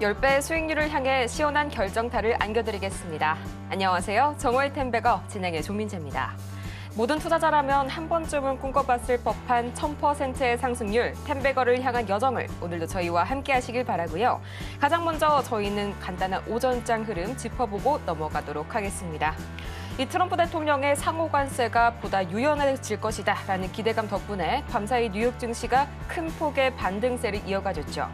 10배 수익률을 향해 시원한 결정타를 안겨드리겠습니다. 안녕하세요. 정오의 텐베거 진행의 조민재입니다. 모든 투자자라면 한 번쯤은 꿈꿔봤을 법한 1000%의 상승률, 텐베거를 향한 여정을 오늘도 저희와 함께 하시길 바라고요. 가장 먼저 저희는 간단한 오전장 흐름 짚어보고 넘어가도록 하겠습니다. 이 트럼프 대통령의 상호 관세가 보다 유연해질 것이다라는 기대감 덕분에 밤사이 뉴욕 증시가 큰 폭의 반등세를 이어가졌죠.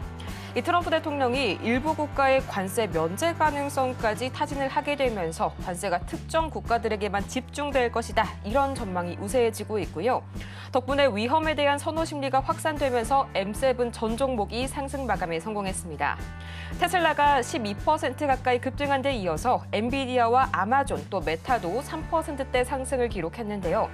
이 트럼프 대통령이 일부 국가의 관세 면제 가능성까지 타진을 하게 되면서 관세가 특정 국가들에게만 집중될 것이다. 이런 전망이 우세해지고 있고요. 덕분에 위험에 대한 선호 심리가 확산되면서 M7 전 종목이 상승 마감에 성공했습니다. 테슬라가 12% 가까이 급등한 데 이어서 엔비디아와 아마존 또 메타도 3%대 상승을 기록했는데요.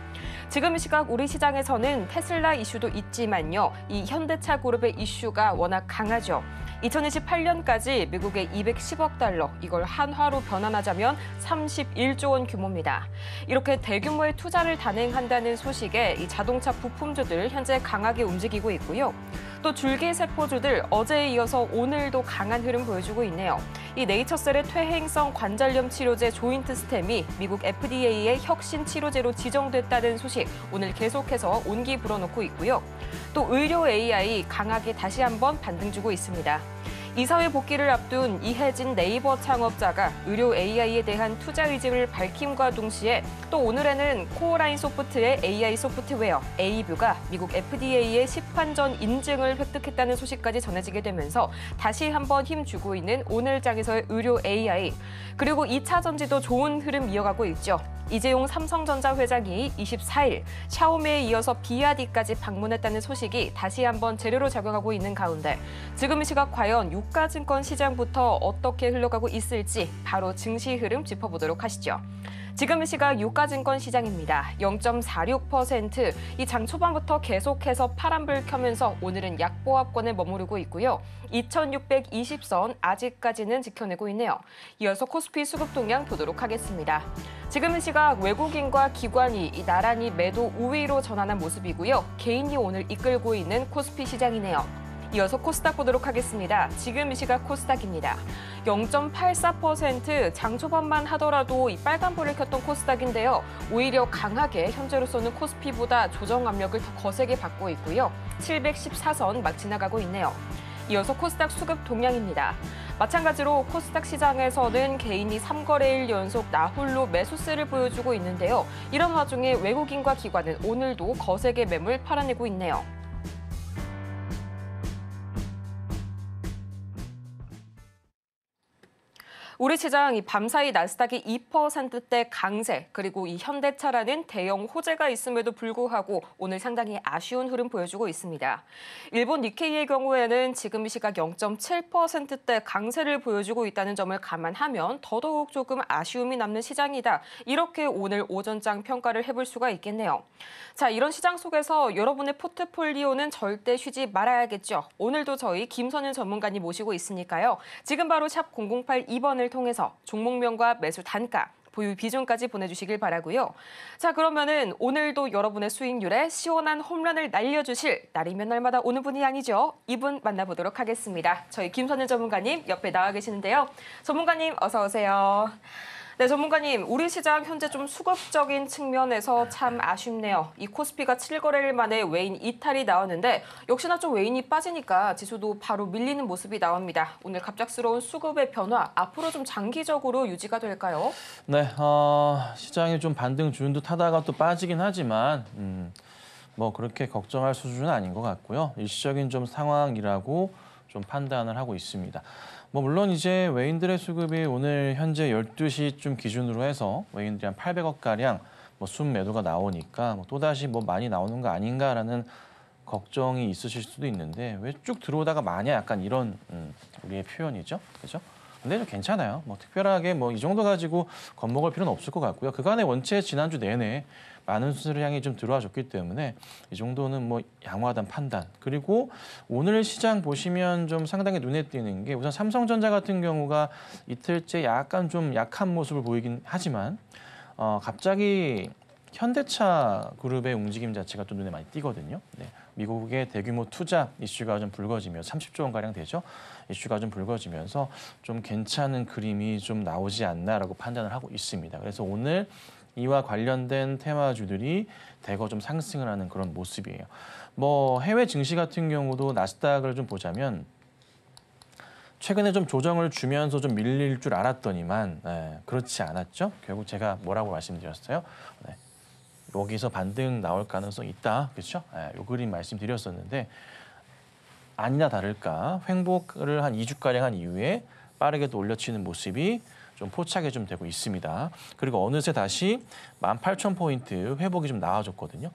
지금 시각 우리 시장에서는 테슬라 이슈도 있지만요. 이 현대차 그룹의 이슈가 워낙 강하죠. 2028년까지 미국의 210억 달러, 이걸 한화로 변환하자면 31조 원 규모입니다. 이렇게 대규모의 투자를 단행한다는 소식에 이 자동차 부품주들 현재 강하게 움직이고 있고요. 또 줄기세포주들 어제에 이어서 오늘도 강한 흐름 보여주고 있네요. 이 네이처셀의 퇴행성 관절염 치료제 조인트 스템이 미국 FDA의 혁신 치료제로 지정됐다는 소식 오늘 계속해서 온기 불어넣고 있고요. 또 의료 AI 강하게 다시 한번 반등 주고 있습니다. 이사회 복귀를 앞둔 이혜진 네이버 창업자가 의료 AI에 대한 투자 의지를 밝힘과 동시에 또 오늘에는 코어라인 소프트의 AI 소프트웨어 A뷰가 미국 FDA의 시판전 인증을 획득했다는 소식까지 전해지게 되면서 다시 한번 힘주고 있는 오늘장에서의 의료 AI. 그리고 2차 전지도 좋은 흐름 이어가고 있죠. 이재용 삼성전자 회장이 24일 샤오미에 이어서 비아디까지 방문했다는 소식이 다시 한번 재료로 작용하고 있는 가운데 지금 이 시각 과연 유가증권 시장부터 어떻게 흘러가고 있을지 바로 증시 흐름 짚어보도록 하시죠. 지금 이 시각 유가증권 시장입니다. 0.46%, 이 장 초반부터 계속해서 파란불 켜면서 오늘은 약보합권에 머무르고 있고요. 2620선 아직까지는 지켜내고 있네요. 이어서 코스피 수급 동향 보도록 하겠습니다. 지금 이 시각 외국인과 기관이 나란히 매도 우위로 전환한 모습이고요. 개인이 오늘 이끌고 있는 코스피 시장이네요. 이어서 코스닥 보도록 하겠습니다. 지금 이 시각 코스닥입니다. 0.84% 장 초반만 하더라도 이 빨간불을 켰던 코스닥인데요. 오히려 강하게 현재로서는 코스피보다 조정 압력을 더 거세게 받고 있고요. 714선 막 지나가고 있네요. 이어서 코스닥 수급 동향입니다. 마찬가지로 코스닥 시장에서는 개인이 3거래일 연속 나홀로 매수세를 보여주고 있는데요. 이런 와중에 외국인과 기관은 오늘도 거세게 매물 팔아내고 있네요. 우리 시장 이 밤사이 나스닥이 2%대 강세, 그리고 이 현대차라는 대형 호재가 있음에도 불구하고 오늘 상당히 아쉬운 흐름 보여주고 있습니다. 일본 니케이의 경우에는 지금 이 시각 0.7%대 강세를 보여주고 있다는 점을 감안하면 더더욱 조금 아쉬움이 남는 시장이다. 이렇게 오늘 오전장 평가를 해볼 수가 있겠네요. 자, 이런 시장 속에서 여러분의 포트폴리오는 절대 쉬지 말아야겠죠. 오늘도 저희 김선윤 전문가님 모시고 있으니까요. 지금 바로 샵 0082번을 통해서 종목명과 매수 단가, 보유 비중까지 보내주시길 바라고요. 자, 그러면은 오늘도 여러분의 수익률에 시원한 홈런을 날려주실 날이면 날마다 오는 분이 아니죠. 이분 만나보도록 하겠습니다. 저희 김선윤 전문가님 옆에 나와 계시는데요. 전문가님 어서 오세요. 네, 전문가님, 우리 시장 현재 좀 수급적인 측면에서 참 아쉽네요. 이 코스피가 7거래일 만에 외인 이탈이 나왔는데 역시나 좀 외인이 빠지니까 지수도 바로 밀리는 모습이 나옵니다. 오늘 갑작스러운 수급의 변화, 앞으로 좀 장기적으로 유지가 될까요? 네, 시장이 좀 반등 주는 듯 하다가 또 빠지긴 하지만 뭐 그렇게 걱정할 수준은 아닌 것 같고요. 일시적인 좀 상황이라고 좀 판단을 하고 있습니다. 뭐 물론 이제 외인들의 수급이 오늘 현재 12시쯤 기준으로 해서 외인들이 한 800억가량 뭐 순매도가 나오니까 뭐 또다시 뭐 많이 나오는 거 아닌가라는 걱정이 있으실 수도 있는데 왜 쭉 들어오다가 마냐 약간 이런 우리의 표현이죠. 그죠? 근데 좀 괜찮아요. 뭐 특별하게 뭐 이 정도 가지고 겁먹을 필요는 없을 것 같고요. 그간의 원체 지난주 내내 많은 수량이 좀 들어와 줬기 때문에 이 정도는 뭐 양호하다는 판단. 그리고 오늘 시장 보시면 좀 상당히 눈에 띄는 게 우선 삼성전자 같은 경우가 이틀째 약간 좀 약한 모습을 보이긴 하지만 갑자기 현대차 그룹의 움직임 자체가 또 눈에 많이 띄거든요. 네. 미국의 대규모 투자 이슈가 좀 불거지면서 30조 원가량 되죠. 이슈가 좀 불거지면서 좀 괜찮은 그림이 좀 나오지 않나라고 판단을 하고 있습니다. 그래서 오늘 이와 관련된 테마주들이 대거 좀 상승을 하는 그런 모습이에요. 뭐 해외 증시 같은 경우도 나스닥을 좀 보자면 최근에 좀 조정을 주면서 좀 밀릴 줄 알았더니만 그렇지 않았죠. 결국 제가 뭐라고 말씀드렸어요? 여기서 반등 나올 가능성이 있다. 그렇죠? 요 그림 말씀드렸었는데 아니나 다를까 횡보를 한 2주가량 한 이후에 빠르게 또 올려치는 모습이 좀 포착이 좀 되고 있습니다. 그리고 어느새 다시 18,000포인트 회복이 좀 나와줬거든요.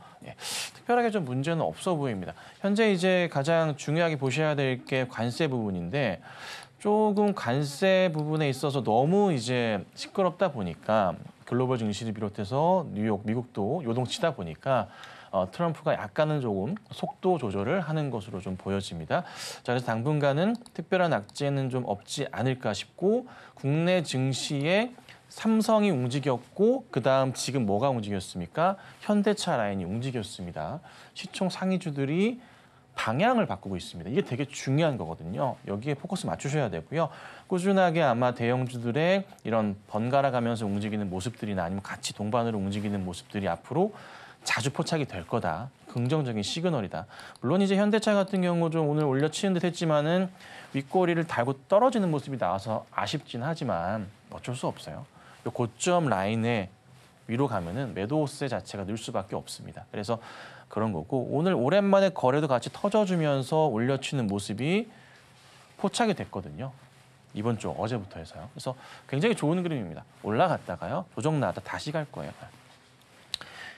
특별하게 좀 문제는 없어 보입니다. 현재 이제 가장 중요하게 보셔야 될 게 관세 부분인데 조금 관세 부분에 있어서 너무 이제 시끄럽다 보니까 글로벌 증시를 비롯해서 뉴욕, 미국도 요동치다 보니까 트럼프가 약간은 조금 속도 조절을 하는 것으로 좀 보여집니다. 자, 그래서 당분간은 특별한 악재는 좀 없지 않을까 싶고 국내 증시에 삼성이 움직였고 그다음 지금 뭐가 움직였습니까? 현대차 라인이 움직였습니다. 시총 상위주들이 방향을 바꾸고 있습니다. 이게 되게 중요한 거거든요. 여기에 포커스 맞추셔야 되고요. 꾸준하게 아마 대형주들의 이런 번갈아 가면서 움직이는 모습들이나 아니면 같이 동반으로 움직이는 모습들이 앞으로 자주 포착이 될 거다. 긍정적인 시그널이다. 물론 이제 현대차 같은 경우 좀 오늘 올려치는 듯 했지만은 윗꼬리를 달고 떨어지는 모습이 나와서 아쉽긴 하지만 어쩔 수 없어요. 이 고점 라인에 위로 가면은 매도 호세 자체가 늘 수밖에 없습니다. 그래서 그런 거고 오늘 오랜만에 거래도 같이 터져주면서 올려치는 모습이 포착이 됐거든요. 이번 주 어제부터 해서요. 그래서 굉장히 좋은 그림입니다. 올라갔다가요. 조정 나다 다시 갈 거예요.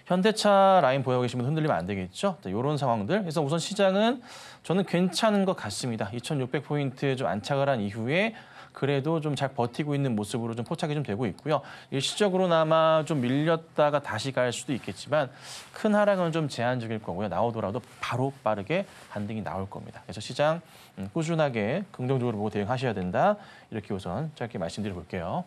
현대차 라인 보여 계신 분 흔들리면 안 되겠죠? 이런 상황들. 그래서 우선 시장은 저는 괜찮은 것 같습니다. 2,600포인트 좀 안착을 한 이후에 그래도 좀 잘 버티고 있는 모습으로 좀 포착이 좀 되고 있고요. 일시적으로나마 좀 밀렸다가 다시 갈 수도 있겠지만 큰 하락은 좀 제한적일 거고요. 나오더라도 바로 빠르게 반등이 나올 겁니다. 그래서 시장 꾸준하게 긍정적으로 보고 대응하셔야 된다. 이렇게 우선 짧게 말씀드려 볼게요.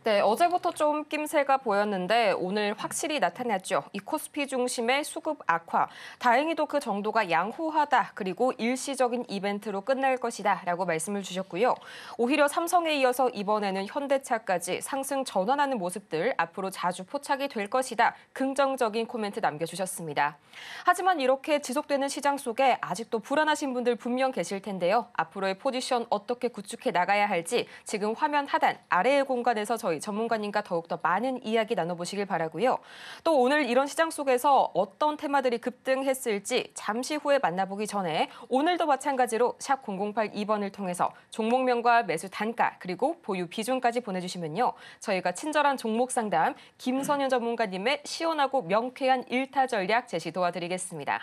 네, 어제부터 좀 낌새가 보였는데 오늘 확실히 나타났죠. 이 코스피 중심의 수급 악화. 다행히도 그 정도가 양호하다. 그리고 일시적인 이벤트로 끝날 것이다. 라고 말씀을 주셨고요. 오히려 삼성에 이어서 이번에는 현대차까지 상승 전환하는 모습들 앞으로 자주 포착이 될 것이다. 긍정적인 코멘트 남겨주셨습니다. 하지만 이렇게 지속되는 시장 속에 아직도 불안하신 분들 분명 계실 텐데요. 앞으로의 포지션 어떻게 구축해 나가야 할지 지금 화면 하단 아래의 공간에서 저희 전문가님과 더욱더 많은 이야기 나눠보시길 바라고요. 또 오늘 이런 시장 속에서 어떤 테마들이 급등했을지 잠시 후에 만나보기 전에 오늘도 마찬가지로 샵 0082번을 통해서 종목명과 매수 단가 그리고 보유 비중까지 보내주시면요. 저희가 친절한 종목 상담 김선윤 전문가님의 시원하고 명쾌한 일타 전략 제시 도와드리겠습니다.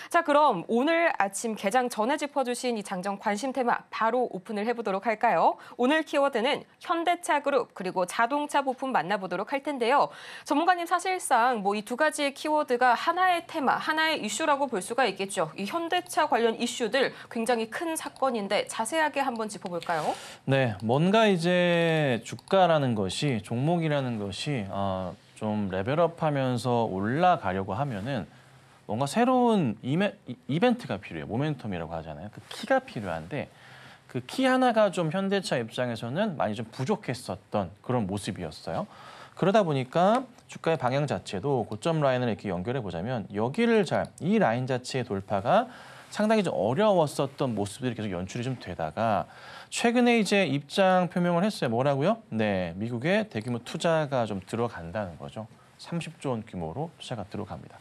자, 그럼 오늘 아침 개장 전에 짚어주신 이 장정 관심 테마 바로 오픈을 해보도록 할까요? 오늘 키워드는 현대차 그룹 그리고 자동차 부품 만나보도록 할 텐데요. 전문가님 사실상 뭐 이 두 가지의 키워드가 하나의 테마, 하나의 이슈라고 볼 수가 있겠죠. 이 현대차 관련 이슈들 굉장히 큰 사건인데 자세하게 한번 짚어볼까요? 네, 뭔가 이제 주가라는 것이 종목이라는 것이 좀 레벨업하면서 올라가려고 하면은 뭔가 새로운 이벤트가 필요해요. 모멘텀이라고 하잖아요. 그 키가 필요한데 그 키 하나가 좀 현대차 입장에서는 많이 좀 부족했었던 그런 모습이었어요. 그러다 보니까 주가의 방향 자체도 고점 라인을 이렇게 연결해 보자면 여기를 이 라인 자체의 돌파가 상당히 좀 어려웠었던 모습들이 계속 연출이 좀 되다가 최근에 이제 입장 표명을 했어요. 뭐라고요? 네, 미국의 대규모 투자가 좀 들어간다는 거죠. 30조 원 규모로 투자가 들어갑니다.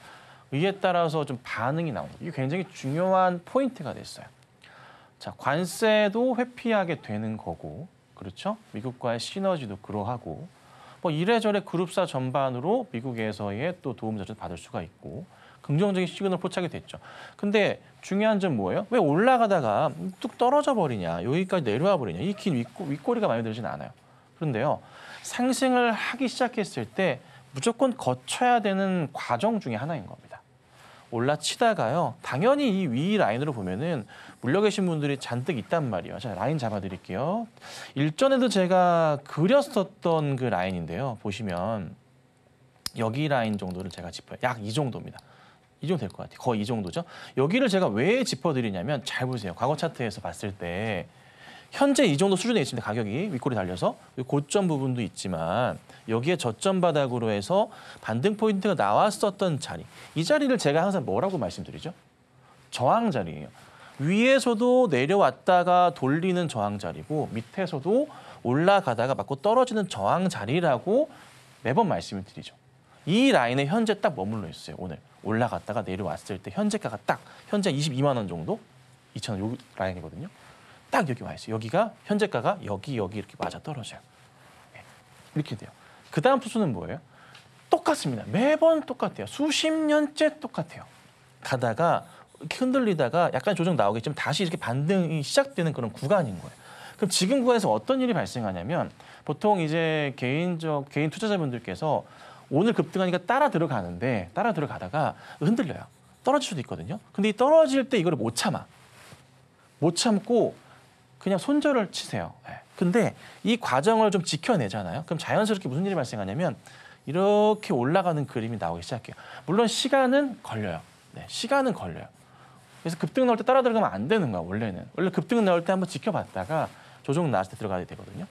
이에 따라서 좀 반응이 나온 거예요. 이게 굉장히 중요한 포인트가 됐어요. 자, 관세도 회피하게 되는 거고, 그렇죠? 미국과의 시너지도 그러하고, 뭐 이래저래 그룹사 전반으로 미국에서의 또 도움 자체도 받을 수가 있고, 긍정적인 시그널 포착이 됐죠. 근데 중요한 점 뭐예요? 왜 올라가다가 뚝 떨어져 버리냐, 여기까지 내려와 버리냐, 이 긴 윗꼬리가 마음에 들진 않아요. 그런데요, 상승을 하기 시작했을 때 무조건 거쳐야 되는 과정 중에 하나인 겁니다. 올라치다가요. 당연히 이 위 라인으로 보면은 물려 계신 분들이 잔뜩 있단 말이에요. 자, 라인 잡아드릴게요. 일전에도 제가 그렸었던 그 라인인데요. 보시면 여기 라인 정도를 제가 짚어요. 약 이 정도입니다. 이 정도 될 것 같아요. 거의 이 정도죠. 여기를 제가 왜 짚어드리냐면 잘 보세요. 과거 차트에서 봤을 때 현재 이 정도 수준에 있습니다. 가격이 윗골이 달려서 고점 부분도 있지만 여기에 저점 바닥으로 해서 반등 포인트가 나왔었던 자리. 이 자리를 제가 항상 뭐라고 말씀드리죠? 저항 자리예요. 위에서도 내려왔다가 돌리는 저항 자리고 밑에서도 올라가다가 맞고 떨어지는 저항 자리라고 매번 말씀을 드리죠. 이 라인에 현재 딱 머물러 있어요. 오늘 올라갔다가 내려왔을 때 현재가가 딱 현재 22만 원 정도 2,000원 요 라인이거든요. 딱 여기 와 있어요. 여기가 현재가가 여기 이렇게 맞아 떨어져요. 이렇게 돼요. 그 다음 수순은 뭐예요? 똑같습니다. 매번 똑같아요. 수십 년째 똑같아요. 가다가 이렇게 흔들리다가 약간 조정 나오겠지만 다시 이렇게 반등이 시작되는 그런 구간인 거예요. 그럼 지금 구간에서 어떤 일이 발생하냐면 보통 이제 개인 투자자분들께서 오늘 급등하니까 따라 들어가다가 흔들려요. 떨어질 수도 있거든요. 근데 이 떨어질 때 이거를 못 참고 그냥 손절을 치세요. 근데 이 과정을 좀 지켜내잖아요. 그럼 자연스럽게 무슨 일이 발생하냐면 이렇게 올라가는 그림이 나오기 시작해요. 물론 시간은 걸려요. 시간은 걸려요. 그래서 급등 나올 때 따라 들어가면 안 되는 거야, 원래는. 원래 급등 나올 때 한번 지켜봤다가 조정 나왔을 때 들어가야 되거든요.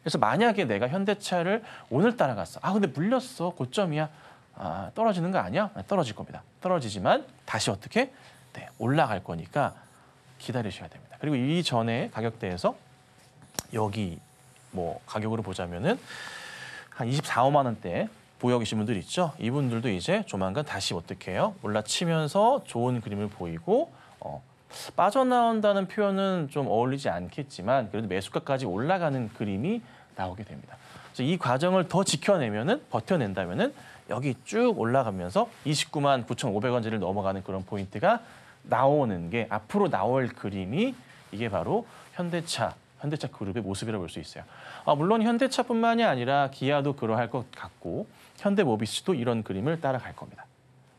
그래서 만약에 내가 현대차를 오늘 따라갔어. 근데 물렸어. 고점이야. 떨어지는 거 아니야? 떨어질 겁니다. 떨어지지만 다시 어떻게? 올라갈 거니까 기다리셔야 됩니다. 그리고 이 전에 가격대에서 여기 뭐 가격으로 보자면은 한 24, 5만 원대 보여 계신 분들 있죠? 이분들도 이제 조만간 다시 어떻게 해요? 올라치면서 좋은 그림을 보이고 빠져나온다는 표현은 좀 어울리지 않겠지만 그래도 매수가까지 올라가는 그림이 나오게 됩니다. 그래서 이 과정을 더 버텨낸다면은 여기 쭉 올라가면서 29만 9,500원짜리를 넘어가는 그런 포인트가 나오는 게 앞으로 나올 그림이 이게 바로 현대차 그룹의 모습이라고 볼 수 있어요. 물론 현대차뿐만이 아니라 기아도 그러할 것 같고 현대모비스도 이런 그림을 따라갈 겁니다.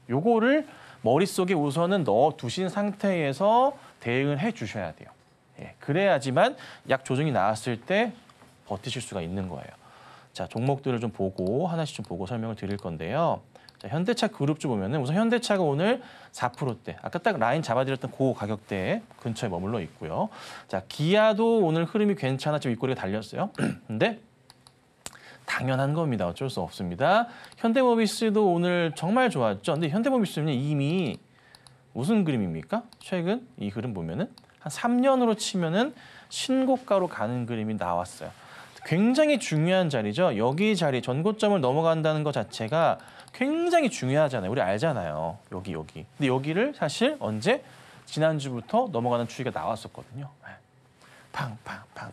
요거를 머릿속에 우선은 넣어두신 상태에서 대응을 해주셔야 돼요. 그래야지만 약 조정이 나왔을 때 버티실 수가 있는 거예요. 자, 종목들을 좀 보고 하나씩 좀 보고 설명을 드릴 건데요. 자, 현대차 그룹 좀 보면은 우선 현대차가 오늘 4%대, 아까 딱 라인 잡아드렸던 그 가격대 근처에 머물러 있고요. 자, 기아도 오늘 흐름이 괜찮았지만 윗꼬리가 달렸어요. 근데 당연한 겁니다. 어쩔 수 없습니다. 현대모비스도 오늘 정말 좋았죠. 근데 현대모비스는 이미 무슨 그림입니까? 최근 이 그림 보면은 한 3년으로 치면은 신고가로 가는 그림이 나왔어요. 굉장히 중요한 자리죠. 여기 자리 전고점을 넘어간다는 것 자체가 굉장히 중요하잖아요. 우리 알잖아요. 여기. 근데 여기를 사실 언제? 지난주부터 넘어가는 추이가 나왔었거든요. 팡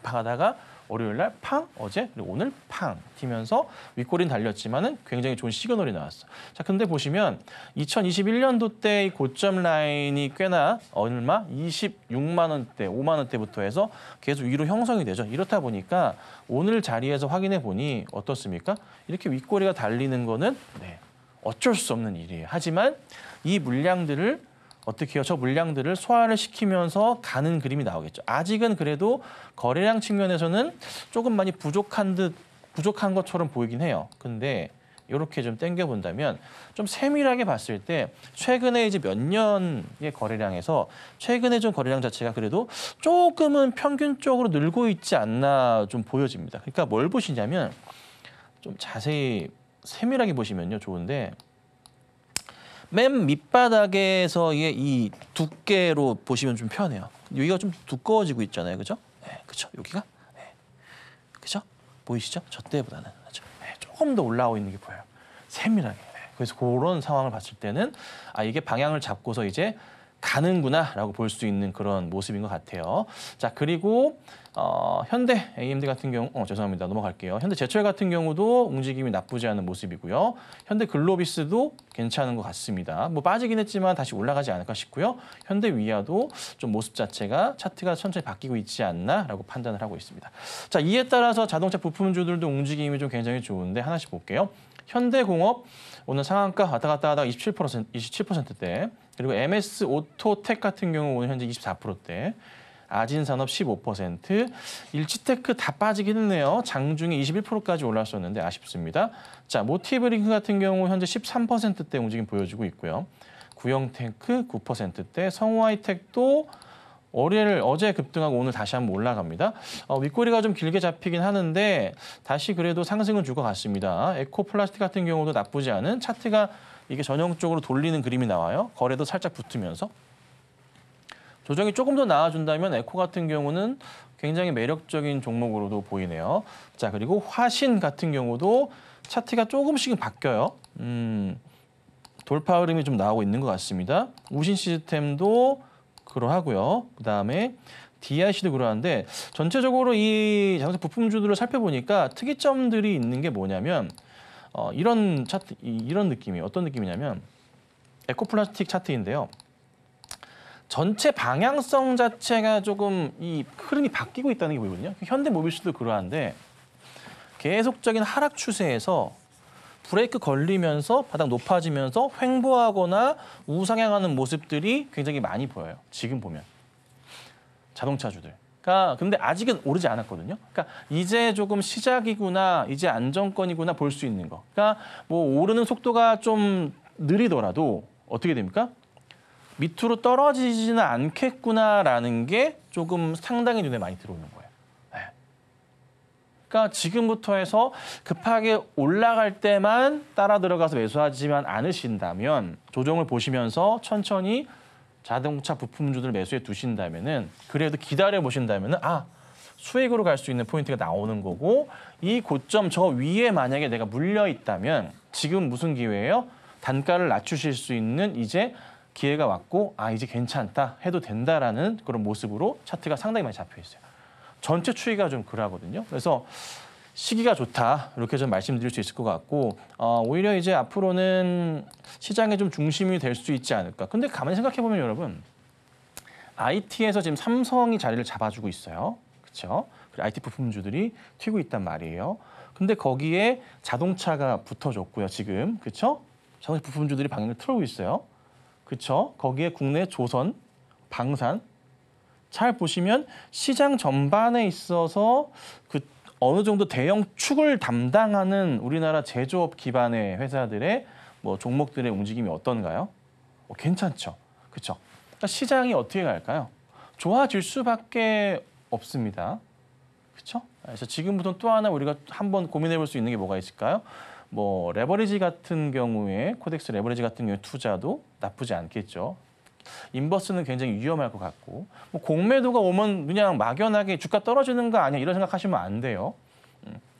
하다가 월요일 날 팡, 어제 그리고 오늘 팡 튀면서 윗꼬리는 달렸지만은 굉장히 좋은 시그널이 나왔어. 자, 근데 보시면 2021년도 때 고점 라인이 꽤나 얼마? 26만 원대, 5만 원대부터 해서 계속 위로 형성이 되죠. 이렇다 보니까 오늘 자리에서 확인해 보니 어떻습니까? 이렇게 윗꼬리가 달리는 거는 어쩔 수 없는 일이에요. 하지만 이 물량들을 어떻게 해요? 저 물량들을 소화를 시키면서 가는 그림이 나오겠죠. 아직은 그래도 거래량 측면에서는 조금 많이 부족한 것처럼 보이긴 해요. 근데 이렇게 좀 당겨본다면 좀 세밀하게 봤을 때 최근에 이제 몇 년의 거래량에서 최근에 좀 거래량 자체가 그래도 조금은 평균적으로 늘고 있지 않나 좀 보여집니다. 그러니까 뭘 보시냐면 좀 자세히 세밀하게 보시면요 좋은데 맨 밑바닥에서의 이 두께로 보시면 좀 편해요. 여기가 좀 두꺼워지고 있잖아요, 그죠? 그죠? 여기가, 그죠? 보이시죠? 저 때보다는 조금 더 올라오고 있는 게 보여요. 세밀하게. 그래서 그런 상황을 봤을 때는 이게 방향을 잡고서 이제 가는구나라고 볼 수 있는 그런 모습인 것 같아요. 자, 그리고 현대 AMD 같은 경우, 죄송합니다. 넘어갈게요. 현대제철 같은 경우도 움직임이 나쁘지 않은 모습이고요. 현대글로비스도 괜찮은 것 같습니다. 뭐 빠지긴 했지만 다시 올라가지 않을까 싶고요. 현대위아도 좀 모습 자체가 차트가 천천히 바뀌고 있지 않나라고 판단을 하고 있습니다. 자, 이에 따라서 자동차 부품주들도 움직임이 좀 굉장히 좋은데 하나씩 볼게요. 현대공업 오늘 상한가 왔다 갔다 하다가 27%대, 그리고 MS 오토텍 같은 경우 오늘 현재 24%대, 아진산업 15%, 일치테크 다 빠지긴 했네요. 장중에 21%까지 올랐었는데 아쉽습니다. 자, 모티브링크 같은 경우 현재 13%대 움직임 보여주고 있고요. 구형테크 9%대, 성우하이텍도 어제 급등하고 오늘 다시 한번 올라갑니다. 윗꼬리가 좀 길게 잡히긴 하는데 다시 그래도 상승은 줄 것 같습니다. 에코플라스틱 같은 경우도 나쁘지 않은 차트가 이게 전형적으로 돌리는 그림이 나와요. 거래도 살짝 붙으면서. 조정이 조금 더 나아준다면 에코 같은 경우는 굉장히 매력적인 종목으로도 보이네요. 자, 그리고 화신 같은 경우도 차트가 조금씩은 바뀌어요. 돌파 흐름이 좀 나오고 있는 것 같습니다. 우신 시스템도 그러하고요. 그다음에 DIC도 그러한데 전체적으로 이 자동차 부품주들을 살펴보니까 특이점들이 있는 게 뭐냐면 이런 차트, 이런 느낌이 어떤 느낌이냐면 에코플라스틱 차트인데요. 전체 방향성 자체가 조금 이 흐름이 바뀌고 있다는 게 보이거든요. 현대모비스도 그러한데 계속적인 하락 추세에서 브레이크 걸리면서 바닥 높아지면서 횡보하거나 우상향하는 모습들이 굉장히 많이 보여요. 지금 보면. 자동차주들. 그러니까 근데 아직은 오르지 않았거든요. 그러니까 이제 조금 시작이구나, 이제 안정권이구나 볼 수 있는 거. 그러니까 뭐 오르는 속도가 좀 느리더라도 어떻게 됩니까? 밑으로 떨어지지는 않겠구나라는 게 조금 상당히 눈에 많이 들어오는 거예요. 그러니까 지금부터 해서 급하게 올라갈 때만 따라 들어가서 매수하지만 않으신다면 조정을 보시면서 천천히 자동차 부품주들 매수해 두신다면은 그래도 기다려 보신다면은 수익으로 갈 수 있는 포인트가 나오는 거고 이 고점 저 위에 만약에 내가 물려 있다면 지금 무슨 기회예요? 단가를 낮추실 수 있는 이제 기회가 왔고 이제 괜찮다 해도 된다라는 그런 모습으로 차트가 상당히 많이 잡혀 있어요. 전체 추이가 좀 그러하거든요. 그래서 시기가 좋다 이렇게 좀 말씀드릴 수 있을 것 같고 오히려 이제 앞으로는 시장의 좀 중심이 될 수 있지 않을까. 근데 가만히 생각해 보면 여러분 IT에서 지금 삼성이 자리를 잡아주고 있어요. 그렇죠? IT 부품주들이 튀고 있단 말이에요. 근데 거기에 자동차가 붙어줬고요. 지금 그렇죠? 자동차 부품주들이 방향을 틀고 있어요. 그렇죠? 거기에 국내 조선, 방산 잘 보시면 시장 전반에 있어서 그 어느 정도 대형 축을 담당하는 우리나라 제조업 기반의 회사들의 뭐 종목들의 움직임이 어떤가요? 괜찮죠. 그렇죠? 그러니까 시장이 어떻게 갈까요? 좋아질 수밖에 없습니다. 그렇죠? 그래서 지금부터 또 하나 우리가 한번 고민해 볼 수 있는 게 뭐가 있을까요? 뭐 레버리지 같은 경우에 코덱스 레버리지 같은 경우에 투자도 나쁘지 않겠죠. 인버스는 굉장히 위험할 것 같고 뭐 공매도가 오면 그냥 막연하게 주가 떨어지는 거 아니야 이런 생각하시면 안 돼요.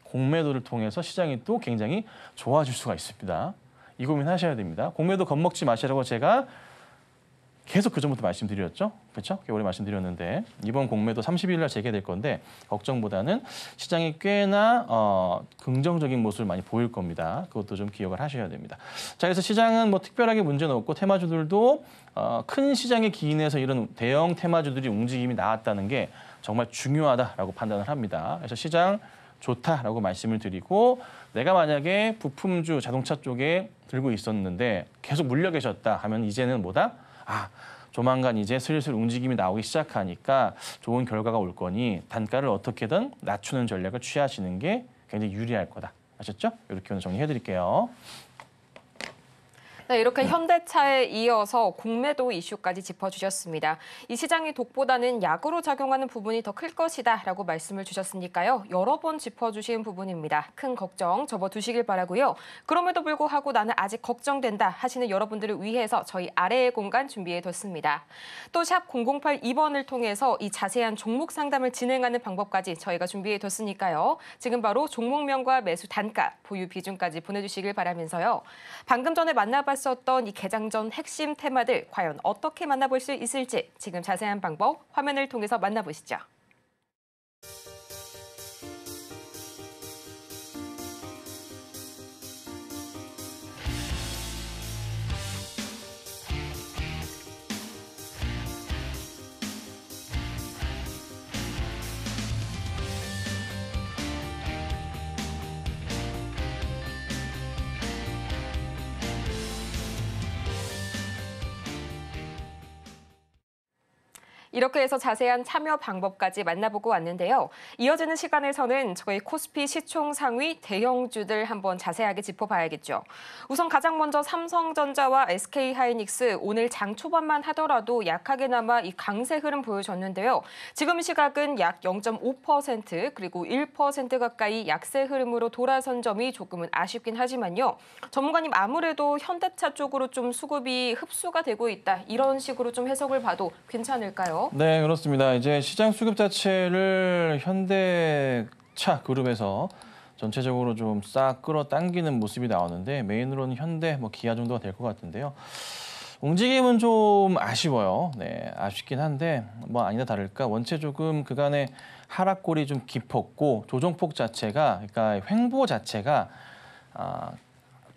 공매도를 통해서 시장이 또 굉장히 좋아질 수가 있습니다. 이 고민하셔야 됩니다. 공매도 겁먹지 마시라고 제가 계속 그전부터 말씀드렸죠. 그렇죠? 오래 말씀드렸는데 이번 공매도 30일 날 재개될 건데 걱정보다는 시장이 꽤나 긍정적인 모습을 많이 보일 겁니다. 그것도 좀 기억을 하셔야 됩니다. 자, 그래서 시장은 뭐 특별하게 문제는 없고 테마주들도 큰 시장의 기인에서 이런 대형 테마주들이 움직임이 나왔다는 게 정말 중요하다라고 판단을 합니다. 그래서 시장 좋다라고 말씀을 드리고 내가 만약에 부품주 자동차 쪽에 들고 있었는데 계속 물려 계셨다 하면 이제는 뭐다? 조만간 이제 슬슬 움직임이 나오기 시작하니까 좋은 결과가 올 거니 단가를 어떻게든 낮추는 전략을 취하시는 게 굉장히 유리할 거다. 아셨죠? 이렇게 오늘 정리해드릴게요. 네, 이렇게 현대차에 이어서 공매도 이슈까지 짚어주셨습니다. 이 시장이 독보다는 약으로 작용하는 부분이 더 클 것이다라고 말씀을 주셨으니까요. 여러 번 짚어주신 부분입니다. 큰 걱정 접어두시길 바라고요. 그럼에도 불구하고 나는 아직 걱정된다 하시는 여러분들을 위해서 저희 아래의 공간 준비해뒀습니다. 또 샵 0082번을 통해서 이 자세한 종목 상담을 진행하는 방법까지 저희가 준비해뒀으니까요. 지금 바로 종목명과 매수 단가, 보유 비중까지 보내주시길 바라면서요. 방금 전에 만나봤 었던 이 개장 전 핵심 테마들 과연 어떻게 만나볼 수 있을지 지금 자세한 방법 화면을 통해서 만나보시죠. 이렇게 해서 자세한 참여 방법까지 만나보고 왔는데요. 이어지는 시간에서는 저희 코스피 시총 상위 대형주들 한번 자세하게 짚어봐야겠죠. 우선 가장 먼저 삼성전자와 SK하이닉스 오늘 장 초반만 하더라도 약하게나마 이 강세 흐름 보여줬는데요. 지금 시각은 약 0.5% 그리고 1% 가까이 약세 흐름으로 돌아선 점이 조금은 아쉽긴 하지만요. 전문가님 아무래도 현대차 쪽으로 좀 수급이 흡수가 되고 있다. 이런 식으로 좀 해석을 봐도 괜찮을까요? 네, 그렇습니다. 이제 시장 수급 자체를 현대차 그룹에서 전체적으로 좀 싹 끌어당기는 모습이 나오는데 메인으로는 현대, 기아 정도가 될 것 같은데요. 움직임은 좀 아쉬워요. 네, 아쉽긴 한데 아니나 다를까 원체 조금 그간의 하락골이 좀 깊었고 조정폭 자체가 그러니까 횡보 자체가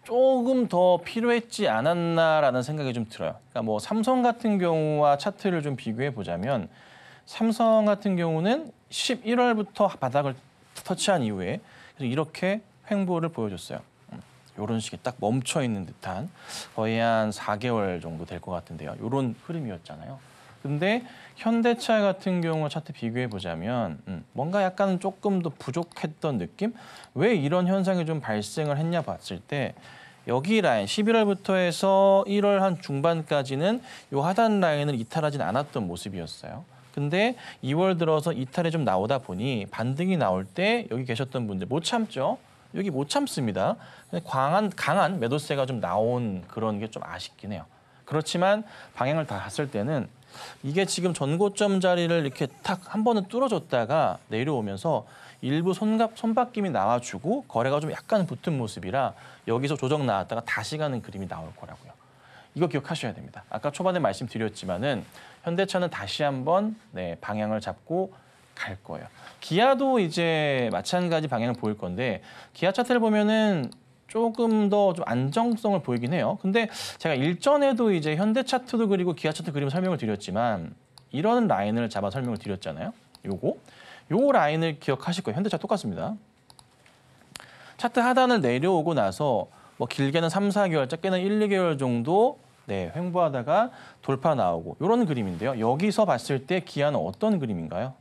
조금 더 필요했지 않았나라는 생각이 좀 들어요. 그러니까 삼성 같은 경우와 차트를 좀 비교해 보자면 삼성 같은 경우는 11월부터 바닥을 터치한 이후에 이렇게 횡보를 보여줬어요. 이런 식의 딱 멈춰 있는 듯한 거의 한 4개월 정도 될 것 같은데요. 이런 흐름이었잖아요. 근데 현대차 같은 경우 차트 비교해 보자면 뭔가 약간 조금 더 부족했던 느낌? 왜 이런 현상이 좀 발생을 했냐 봤을 때 여기 라인 11월부터 해서 1월 한 중반까지는 이 하단 라인을 이탈하진 않았던 모습이었어요. 근데 2월 들어서 이탈이 좀 나오다 보니 반등이 나올 때 여기 계셨던 분들 못 참죠. 여기 못 참습니다. 강한 매도세가 좀 나온 그런 게 좀 아쉽긴 해요. 그렇지만 방향을 다 봤을 때는 이게 지금 전고점 자리를 이렇게 탁 한 번은 뚫어줬다가 내려오면서 일부 손바뀜이 나와주고 거래가 좀 약간 붙은 모습이라 여기서 조정 나왔다가 다시 가는 그림이 나올 거라고요. 이거 기억하셔야 됩니다. 아까 초반에 말씀드렸지만은 현대차는 다시 한번 방향을 잡고 갈 거예요. 기아도 이제 마찬가지 방향을 보일 건데 기아 차트를 보면은 조금 더 좀 안정성을 보이긴 해요. 근데 제가 일전에도 이제 현대 차트도 그리고 기아 차트 그림 설명을 드렸지만 이런 라인을 잡아 설명을 드렸잖아요. 요 라인을 기억하실 거예요. 현대차 똑같습니다. 차트 하단을 내려오고 나서 길게는 3, 4개월, 짧게는 1, 2개월 정도 횡보하다가 돌파 나오고 이런 그림인데요. 여기서 봤을 때 기아는 어떤 그림인가요?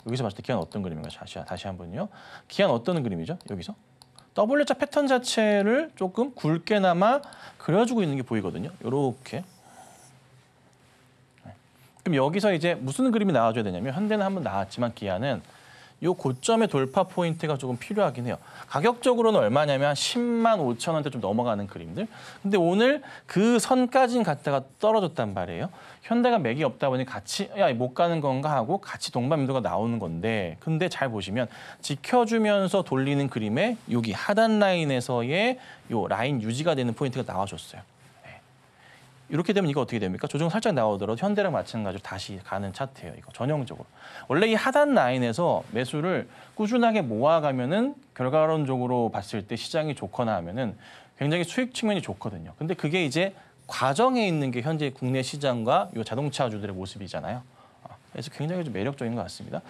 여기서 봤을 때 기아는 어떤 그림인가요? 다시 한번요. 기아는 어떤 그림이죠? 여기서? W자 패턴 자체를 조금 굵게나마 그려주고 있는 게 보이거든요. 이렇게. 그럼 여기서 이제 무슨 그림이 나와줘야 되냐면 현대는 한번 나왔지만 기아는 이 고점의 돌파 포인트가 조금 필요하긴 해요. 가격적으로는 얼마냐면 10만 5천 원대 좀 넘어가는 그림들. 근데 오늘 그 선까지는 갔다가 떨어졌단 말이에요. 현대가 맥이 없다 보니 같이 못 가는 건가 하고 같이 동반인도가 나오는 건데 근데 잘 보시면 지켜주면서 돌리는 그림에 여기 하단 라인에서의 요 라인 유지가 되는 포인트가 나와줬어요. 이렇게 되면 이거 어떻게 됩니까? 조정 살짝 나오더라도 현대랑 마찬가지로 다시 가는 차트예요. 이거 전형적으로. 원래 이 하단 라인에서 매수를 꾸준하게 모아가면은 결과론적으로 봤을 때 시장이 좋거나 하면은 굉장히 수익 측면이 좋거든요. 근데 그게 이제 과정에 있는 게 현재 국내 시장과 이 자동차주들의 모습이잖아요. 그래서 굉장히 좀 매력적인 것 같습니다.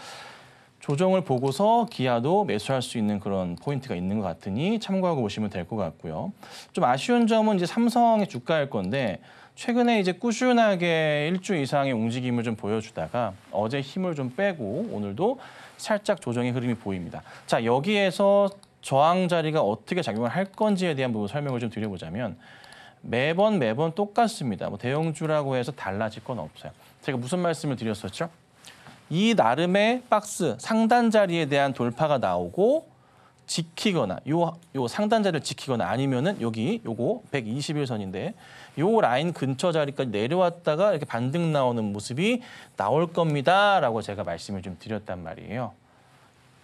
조정을 보고서 기아도 매수할 수 있는 그런 포인트가 있는 것 같으니 참고하고 보시면 될 것 같고요. 좀 아쉬운 점은 이제 삼성의 주가일 건데 최근에 이제 꾸준하게 일주 이상의 움직임을 좀 보여주다가 어제 힘을 좀 빼고 오늘도 살짝 조정의 흐름이 보입니다. 자, 여기에서 저항 자리가 어떻게 작용을 할 건지에 대한 부분 설명을 좀 드려보자면 매번 똑같습니다. 대형주라고 해서 달라질 건 없어요. 제가 무슨 말씀을 드렸었죠? 이 나름의 박스 상단 자리에 대한 돌파가 나오고 지키거나 요 상단 자리를 지키거나 아니면은 여기 요거 121선인데 요 라인 근처 자리까지 내려왔다가 이렇게 반등 나오는 모습이 나올 겁니다라고 제가 말씀을 좀 드렸단 말이에요.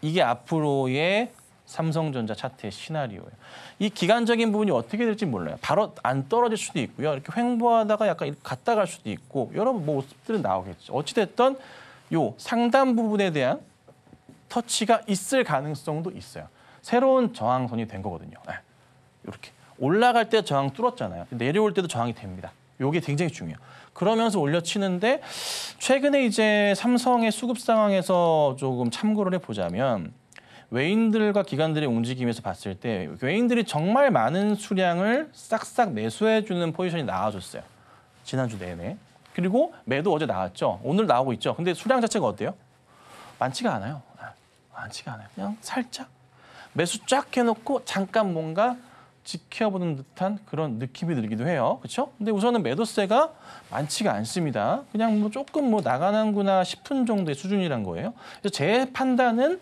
이게 앞으로의 삼성전자 차트의 시나리오예요. 이 기간적인 부분이 어떻게 될지 몰라요. 바로 안 떨어질 수도 있고요. 이렇게 횡보하다가 약간 갔다 갈 수도 있고 여러 모습들은 나오겠죠. 어찌됐든 요 상단 부분에 대한 터치가 있을 가능성도 있어요. 새로운 저항선이 된 거거든요. 이렇게 올라갈 때 저항 뚫었잖아요. 내려올 때도 저항이 됩니다. 이게 굉장히 중요해요. 그러면서 올려치는데 최근에 이제 삼성의 수급 상황에서 조금 참고를 해보자면 외인들과 기관들의 움직임에서 봤을 때 외인들이 정말 많은 수량을 싹싹 매수해주는 포지션이 나와줬어요. 지난주 내내. 그리고 매도 어제 나왔죠. 오늘 나오고 있죠. 근데 수량 자체가 어때요? 많지가 않아요. 많지가 않아요. 그냥 살짝 매수 쫙 해놓고 잠깐 뭔가 지켜보는 듯한 그런 느낌이 들기도 해요. 그렇죠? 근데 우선은 매도세가 많지가 않습니다. 그냥 뭐 조금 뭐 나가는구나 싶은 정도의 수준이란 거예요. 그래서 제 판단은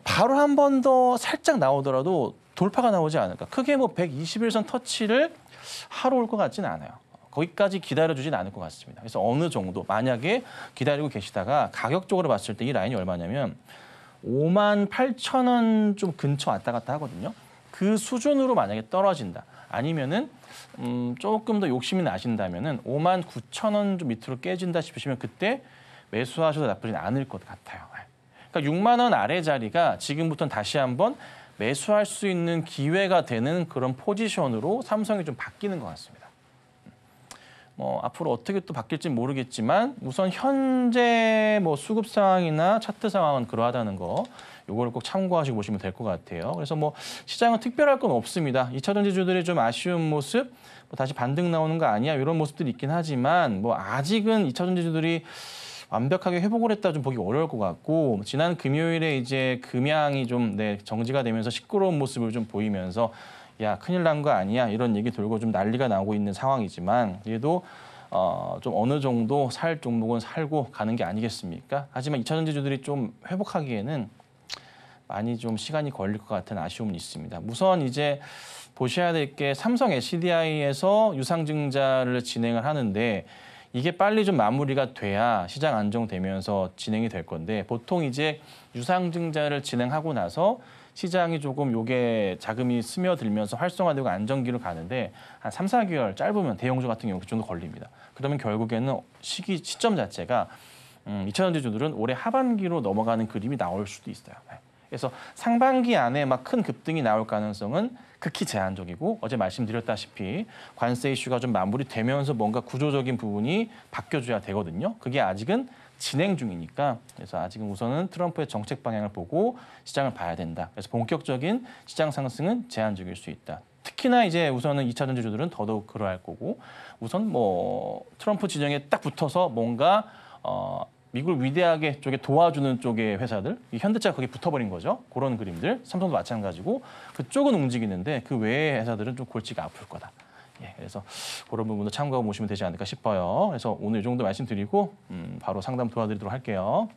바로 한 번 더 살짝 나오더라도 돌파가 나오지 않을까. 크게 뭐 121선 터치를 하러 올 것 같지는 않아요. 거기까지 기다려주진 않을 것 같습니다. 그래서 어느 정도 만약에 기다리고 계시다가 가격적으로 봤을 때 이 라인이 얼마냐면 58,000원 좀 근처 왔다 갔다 하거든요. 그 수준으로 만약에 떨어진다. 아니면은 조금 더 욕심이 나신다면은 59,000원 좀 밑으로 깨진다 싶으시면 그때 매수하셔도 나쁘진 않을 것 같아요. 그러니까 6만 원 아래 자리가 지금부터는 다시 한번 매수할 수 있는 기회가 되는 그런 포지션으로 삼성이 좀 바뀌는 것 같습니다. 앞으로 어떻게 또 바뀔지 모르겠지만 우선 현재 뭐 수급 상황이나 차트 상황은 그러하다는 거 요거를 꼭 참고하시고 보시면 될 것 같아요. 그래서 뭐 시장은 특별할 건 없습니다. 2차 전지주들이 좀 아쉬운 모습, 다시 반등 나오는 거 아니야 이런 모습들이 있긴 하지만 뭐 아직은 2차 전지주들이 완벽하게 회복을 했다 좀 보기 어려울 것 같고 지난 금요일에 이제 금양이 좀 정지가 되면서 시끄러운 모습을 좀 보이면서 야 큰일 난 거 아니야 이런 얘기 돌고 좀 난리가 나고 있는 상황이지만 그래도 좀 어느 정도 살 종목은 살고 가는 게 아니겠습니까? 하지만 2차 전지주들이 좀 회복하기에는 많이 좀 시간이 걸릴 것 같은 아쉬움은 있습니다. 우선 이제 보셔야 될 게 삼성 SDI에서 유상증자를 진행을 하는데 이게 빨리 좀 마무리가 돼야 시장 안정되면서 진행이 될 건데 보통 이제 유상증자를 진행하고 나서 시장이 조금 요게 자금이 스며들면서 활성화되고 안정기로 가는데 한 3, 4개월 짧으면 대형주 같은 경우 그 정도 걸립니다. 그러면 결국에는 시점 자체가 2차 전지주들은 올해 하반기로 넘어가는 그림이 나올 수도 있어요. 그래서 상반기 안에 막 큰 급등이 나올 가능성은 극히 제한적이고 어제 말씀드렸다시피 관세 이슈가 좀 마무리되면서 뭔가 구조적인 부분이 바뀌어줘야 되거든요. 그게 아직은 진행 중이니까 그래서 아직은 우선은 트럼프의 정책 방향을 보고 시장을 봐야 된다. 그래서 본격적인 시장 상승은 제한적일 수 있다. 특히나 이제 우선은 2차 전지주들은 더더욱 그러할 거고 우선 뭐 트럼프 진영에 딱 붙어서 뭔가 미국을 위대하게 쪽에 도와주는 쪽의 회사들, 현대차가 거기 붙어버린 거죠. 그런 그림들, 삼성도 마찬가지고 그쪽은 움직이는데 그 외의 회사들은 좀 골치가 아플 거다. 그래서 그런 부분도 참고하고 보시면 되지 않을까 싶어요. 그래서 오늘 이 정도 말씀드리고 바로 상담 도와드리도록 할게요.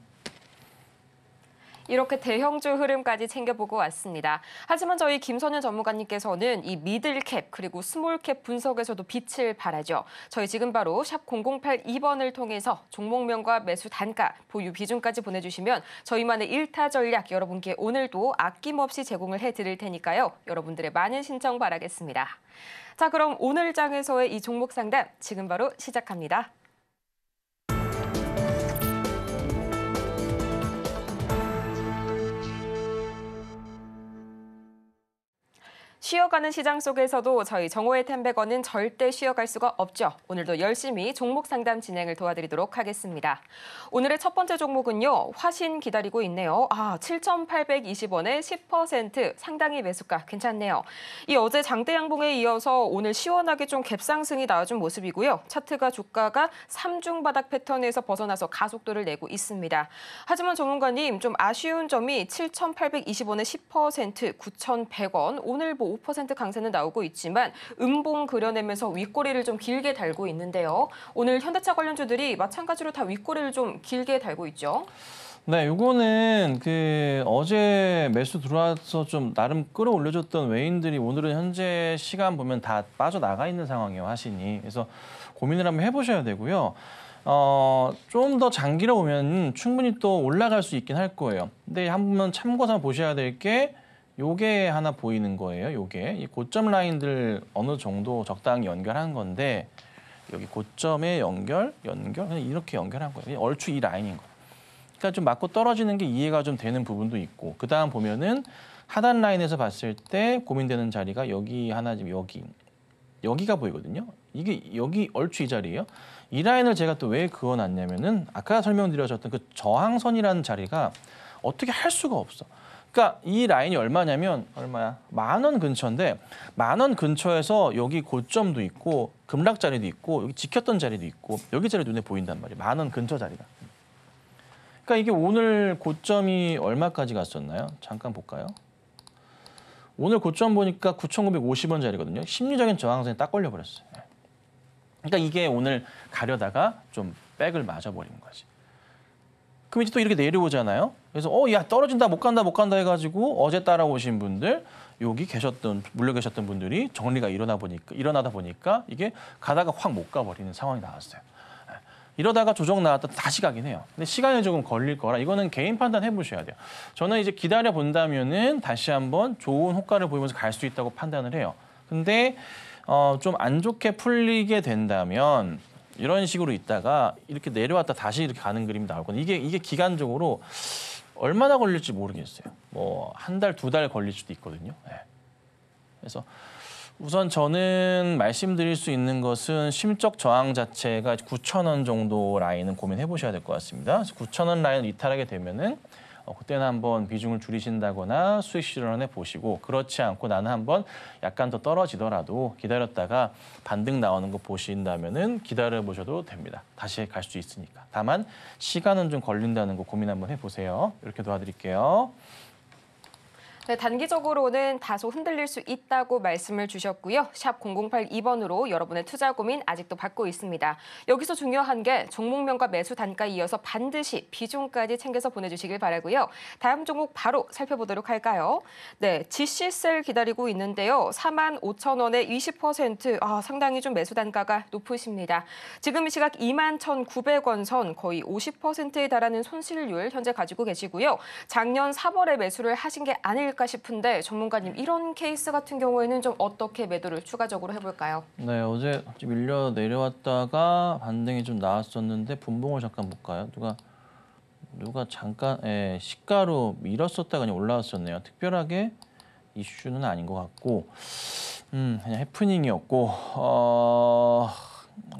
이렇게 대형주 흐름까지 챙겨보고 왔습니다. 하지만 저희 김선현 전문가님께서는 이 미들캡 그리고 스몰캡 분석에서도 빛을 발하죠. 저희 지금 바로 샵 0082번을 통해서 종목명과 매수 단가, 보유 비중까지 보내주시면 저희만의 1타 전략 여러분께 오늘도 아낌없이 제공을 해드릴 테니까요. 여러분들의 많은 신청 바라겠습니다. 자, 그럼 오늘 장에서의 이 종목 상담 지금 바로 시작합니다. 쉬어가는 시장 속에서도 저희 정오의 템베거는 절대 쉬어갈 수가 없죠. 오늘도 열심히 종목 상담 진행을 도와드리도록 하겠습니다. 오늘의 첫 번째 종목은요. 화신 기다리고 있네요. 7,820원에 10% 상당히 매수가 괜찮네요. 이 어제 장대 양봉에 이어서 오늘 시원하게 좀 갭상승이 나와준 모습이고요. 차트가 주가가 3중 바닥 패턴에서 벗어나서 가속도를 내고 있습니다. 하지만 전문가님 좀 아쉬운 점이 7,820원에 10% 9,100원 오늘 5% 강세는 나오고 있지만 음봉 그려내면서 윗꼬리를 좀 길게 달고 있는데요. 오늘 현대차 관련주들이 마찬가지로 다 윗꼬리를 좀 길게 달고 있죠. 네, 요거는 어제 매수 들어와서 좀 나름 끌어올려줬던 외인들이 오늘은 현재 시간 보면 다 빠져나가 있는 상황이에요, 화신이. 그래서 고민을 한번 해보셔야 되고요. 좀 더 장기로 보면 충분히 또 올라갈 수 있긴 할 거예요. 근데 한번 참고서 보셔야 될 게 요게 하나 보이는 거예요. 요게 이 고점 라인들 어느 정도 적당히 연결한 건데 여기 고점에 연결 그냥 이렇게 연결한 거예요. 얼추 이 라인인 거예요. 그러니까 좀 맞고 떨어지는 게 이해가 좀 되는 부분도 있고 그다음 보면은 하단 라인에서 봤을 때 고민되는 자리가 여기 하나 지금 여기가 보이거든요. 이게 여기 얼추 이 자리예요. 이 라인을 제가 또 왜 그어놨냐면은 아까 설명드렸던 그 저항선이라는 자리가 어떻게 할 수가 없어. 그러니까 이 라인이 얼마냐면 얼마야? 10,000원 근처인데 10,000원 근처에서 여기 고점도 있고 급락 자리도 있고 여기 지켰던 자리도 있고 여기 자리 눈에 보인단 말이에요. 10,000원 근처 자리가. 그러니까 이게 오늘 고점이 얼마까지 갔었나요? 잠깐 볼까요? 오늘 고점 보니까 9,950원 자리거든요. 심리적인 저항선에 딱 걸려버렸어요. 그러니까 이게 오늘 가려다가 좀 백을 맞아버린 거지. 그럼 이제 또 이렇게 내려오잖아요. 그래서 야 떨어진다 못 간다 해가지고 어제 따라오신 분들 여기 물려 계셨던 분들이 정리가 일어나다 보니까 이게 가다가 확 못 가버리는 상황이 나왔어요. 이러다가 조정 나왔다 다시 가긴 해요. 근데 시간이 조금 걸릴 거라 이거는 개인 판단해 보셔야 돼요. 저는 이제 기다려 본다면은 다시 한번 좋은 호가를 보이면서 갈 수 있다고 판단을 해요. 근데 좀 안 좋게 풀리게 된다면 이런 식으로 있다가 이렇게 내려왔다 다시 이렇게 가는 그림이 나오거든요. 이게 기간적으로 얼마나 걸릴지 모르겠어요. 뭐 한 달, 2달 걸릴 수도 있거든요. 네. 그래서 우선 저는 말씀드릴 수 있는 것은 심적 저항 자체가 9,000원 정도 라인은 고민해 보셔야 될 것 같습니다. 그래서 9,000원 라인을 이탈하게 되면은 그때는 한번 비중을 줄이신다거나 수익 실현해 보시고 그렇지 않고 나는 한번 약간 더 떨어지더라도 기다렸다가 반등 나오는 거 보신다면은 기다려 보셔도 됩니다. 다시 갈 수 있으니까. 다만 시간은 좀 걸린다는 거 고민 한번 해보세요. 이렇게 도와드릴게요. 네, 단기적으로는 다소 흔들릴 수 있다고 말씀을 주셨고요. 샵 0082번으로 여러분의 투자 고민 아직도 받고 있습니다. 여기서 중요한 게 종목명과 매수 단가에 이어서 반드시 비중까지 챙겨서 보내주시길 바라고요. 다음 종목 바로 살펴보도록 할까요? 네, GC셀 기다리고 있는데요. 45,000원에 20%, 상당히 좀 매수 단가가 높으십니다. 지금 이 시각 21,900원 선 거의 50%에 달하는 손실률 현재 가지고 계시고요. 작년 3월에 매수를 하신 게 아닐까 싶은데 전문가님 이런 케이스 같은 경우에는 좀 어떻게 매도를 추가적으로 해볼까요? 네, 어제 밀려 내려왔다가 반등이 좀 나왔었는데 분봉을 잠깐 볼까요? 누가 잠깐 시가로 밀었었다가 그냥 올라왔었네요. 특별하게 이슈는 아닌 것 같고 그냥 해프닝이었고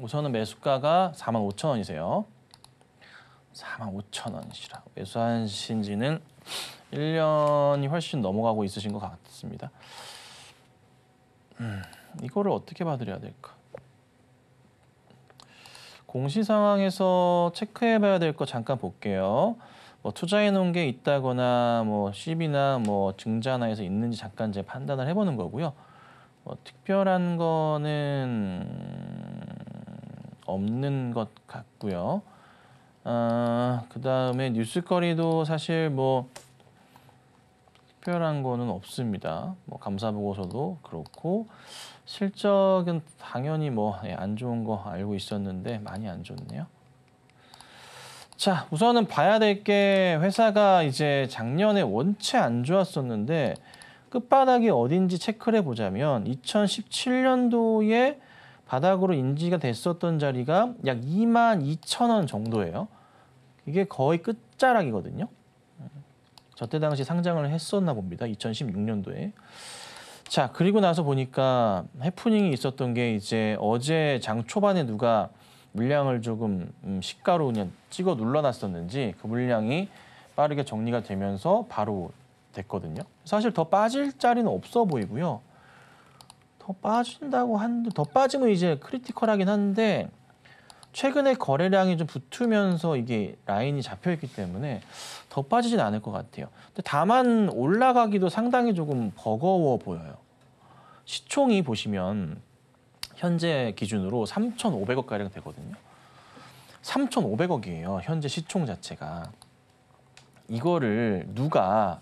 우선은 매수가가 45,000원이세요. 45,000원이시라 매수하신 지는 1년이 훨씬 넘어가고 있으신 것 같습니다. 이거를 어떻게 봐드려야 될까? 공시 상황에서 체크해봐야 될 거 잠깐 볼게요. 뭐 투자해 놓은 게 있다거나 뭐 CB나 뭐 증자나에서 있는지 잠깐 이제 판단을 해보는 거고요. 뭐 특별한 거는 없는 것 같고요. 그다음에 뉴스거리도 사실 뭐 특별한 거는 없습니다. 뭐 감사 보고서도 그렇고 실적은 당연히 뭐 안 좋은 거 알고 있었는데 많이 안 좋네요. 자, 우선은 봐야 될 게 회사가 이제 작년에 원체 안 좋았었는데 끝바닥이 어딘지 체크를 해보자면 2017년도에 바닥으로 인지가 됐었던 자리가 약 22,000원 정도예요. 이게 거의 끝자락이거든요. 저때 당시 상장을 했었나 봅니다. 2016년도에. 자, 그리고 나서 보니까 해프닝이 있었던 게 이제 어제 장 초반에 누가 물량을 조금 시가로 그냥 찍어 눌러놨었는지 그 물량이 빠르게 정리가 되면서 바로 됐거든요. 사실 더 빠질 자리는 없어 보이고요. 더 빠진다고 하는데 더 빠지면 이제 크리티컬하긴 한데 최근에 거래량이 좀 붙으면서 이게 라인이 잡혀있기 때문에 더 빠지진 않을 것 같아요. 근데 다만 올라가기도 상당히 조금 버거워 보여요. 시총이 보시면 현재 기준으로 3,500억가량 되거든요. 3,500억이에요. 현재 시총 자체가. 이거를 누가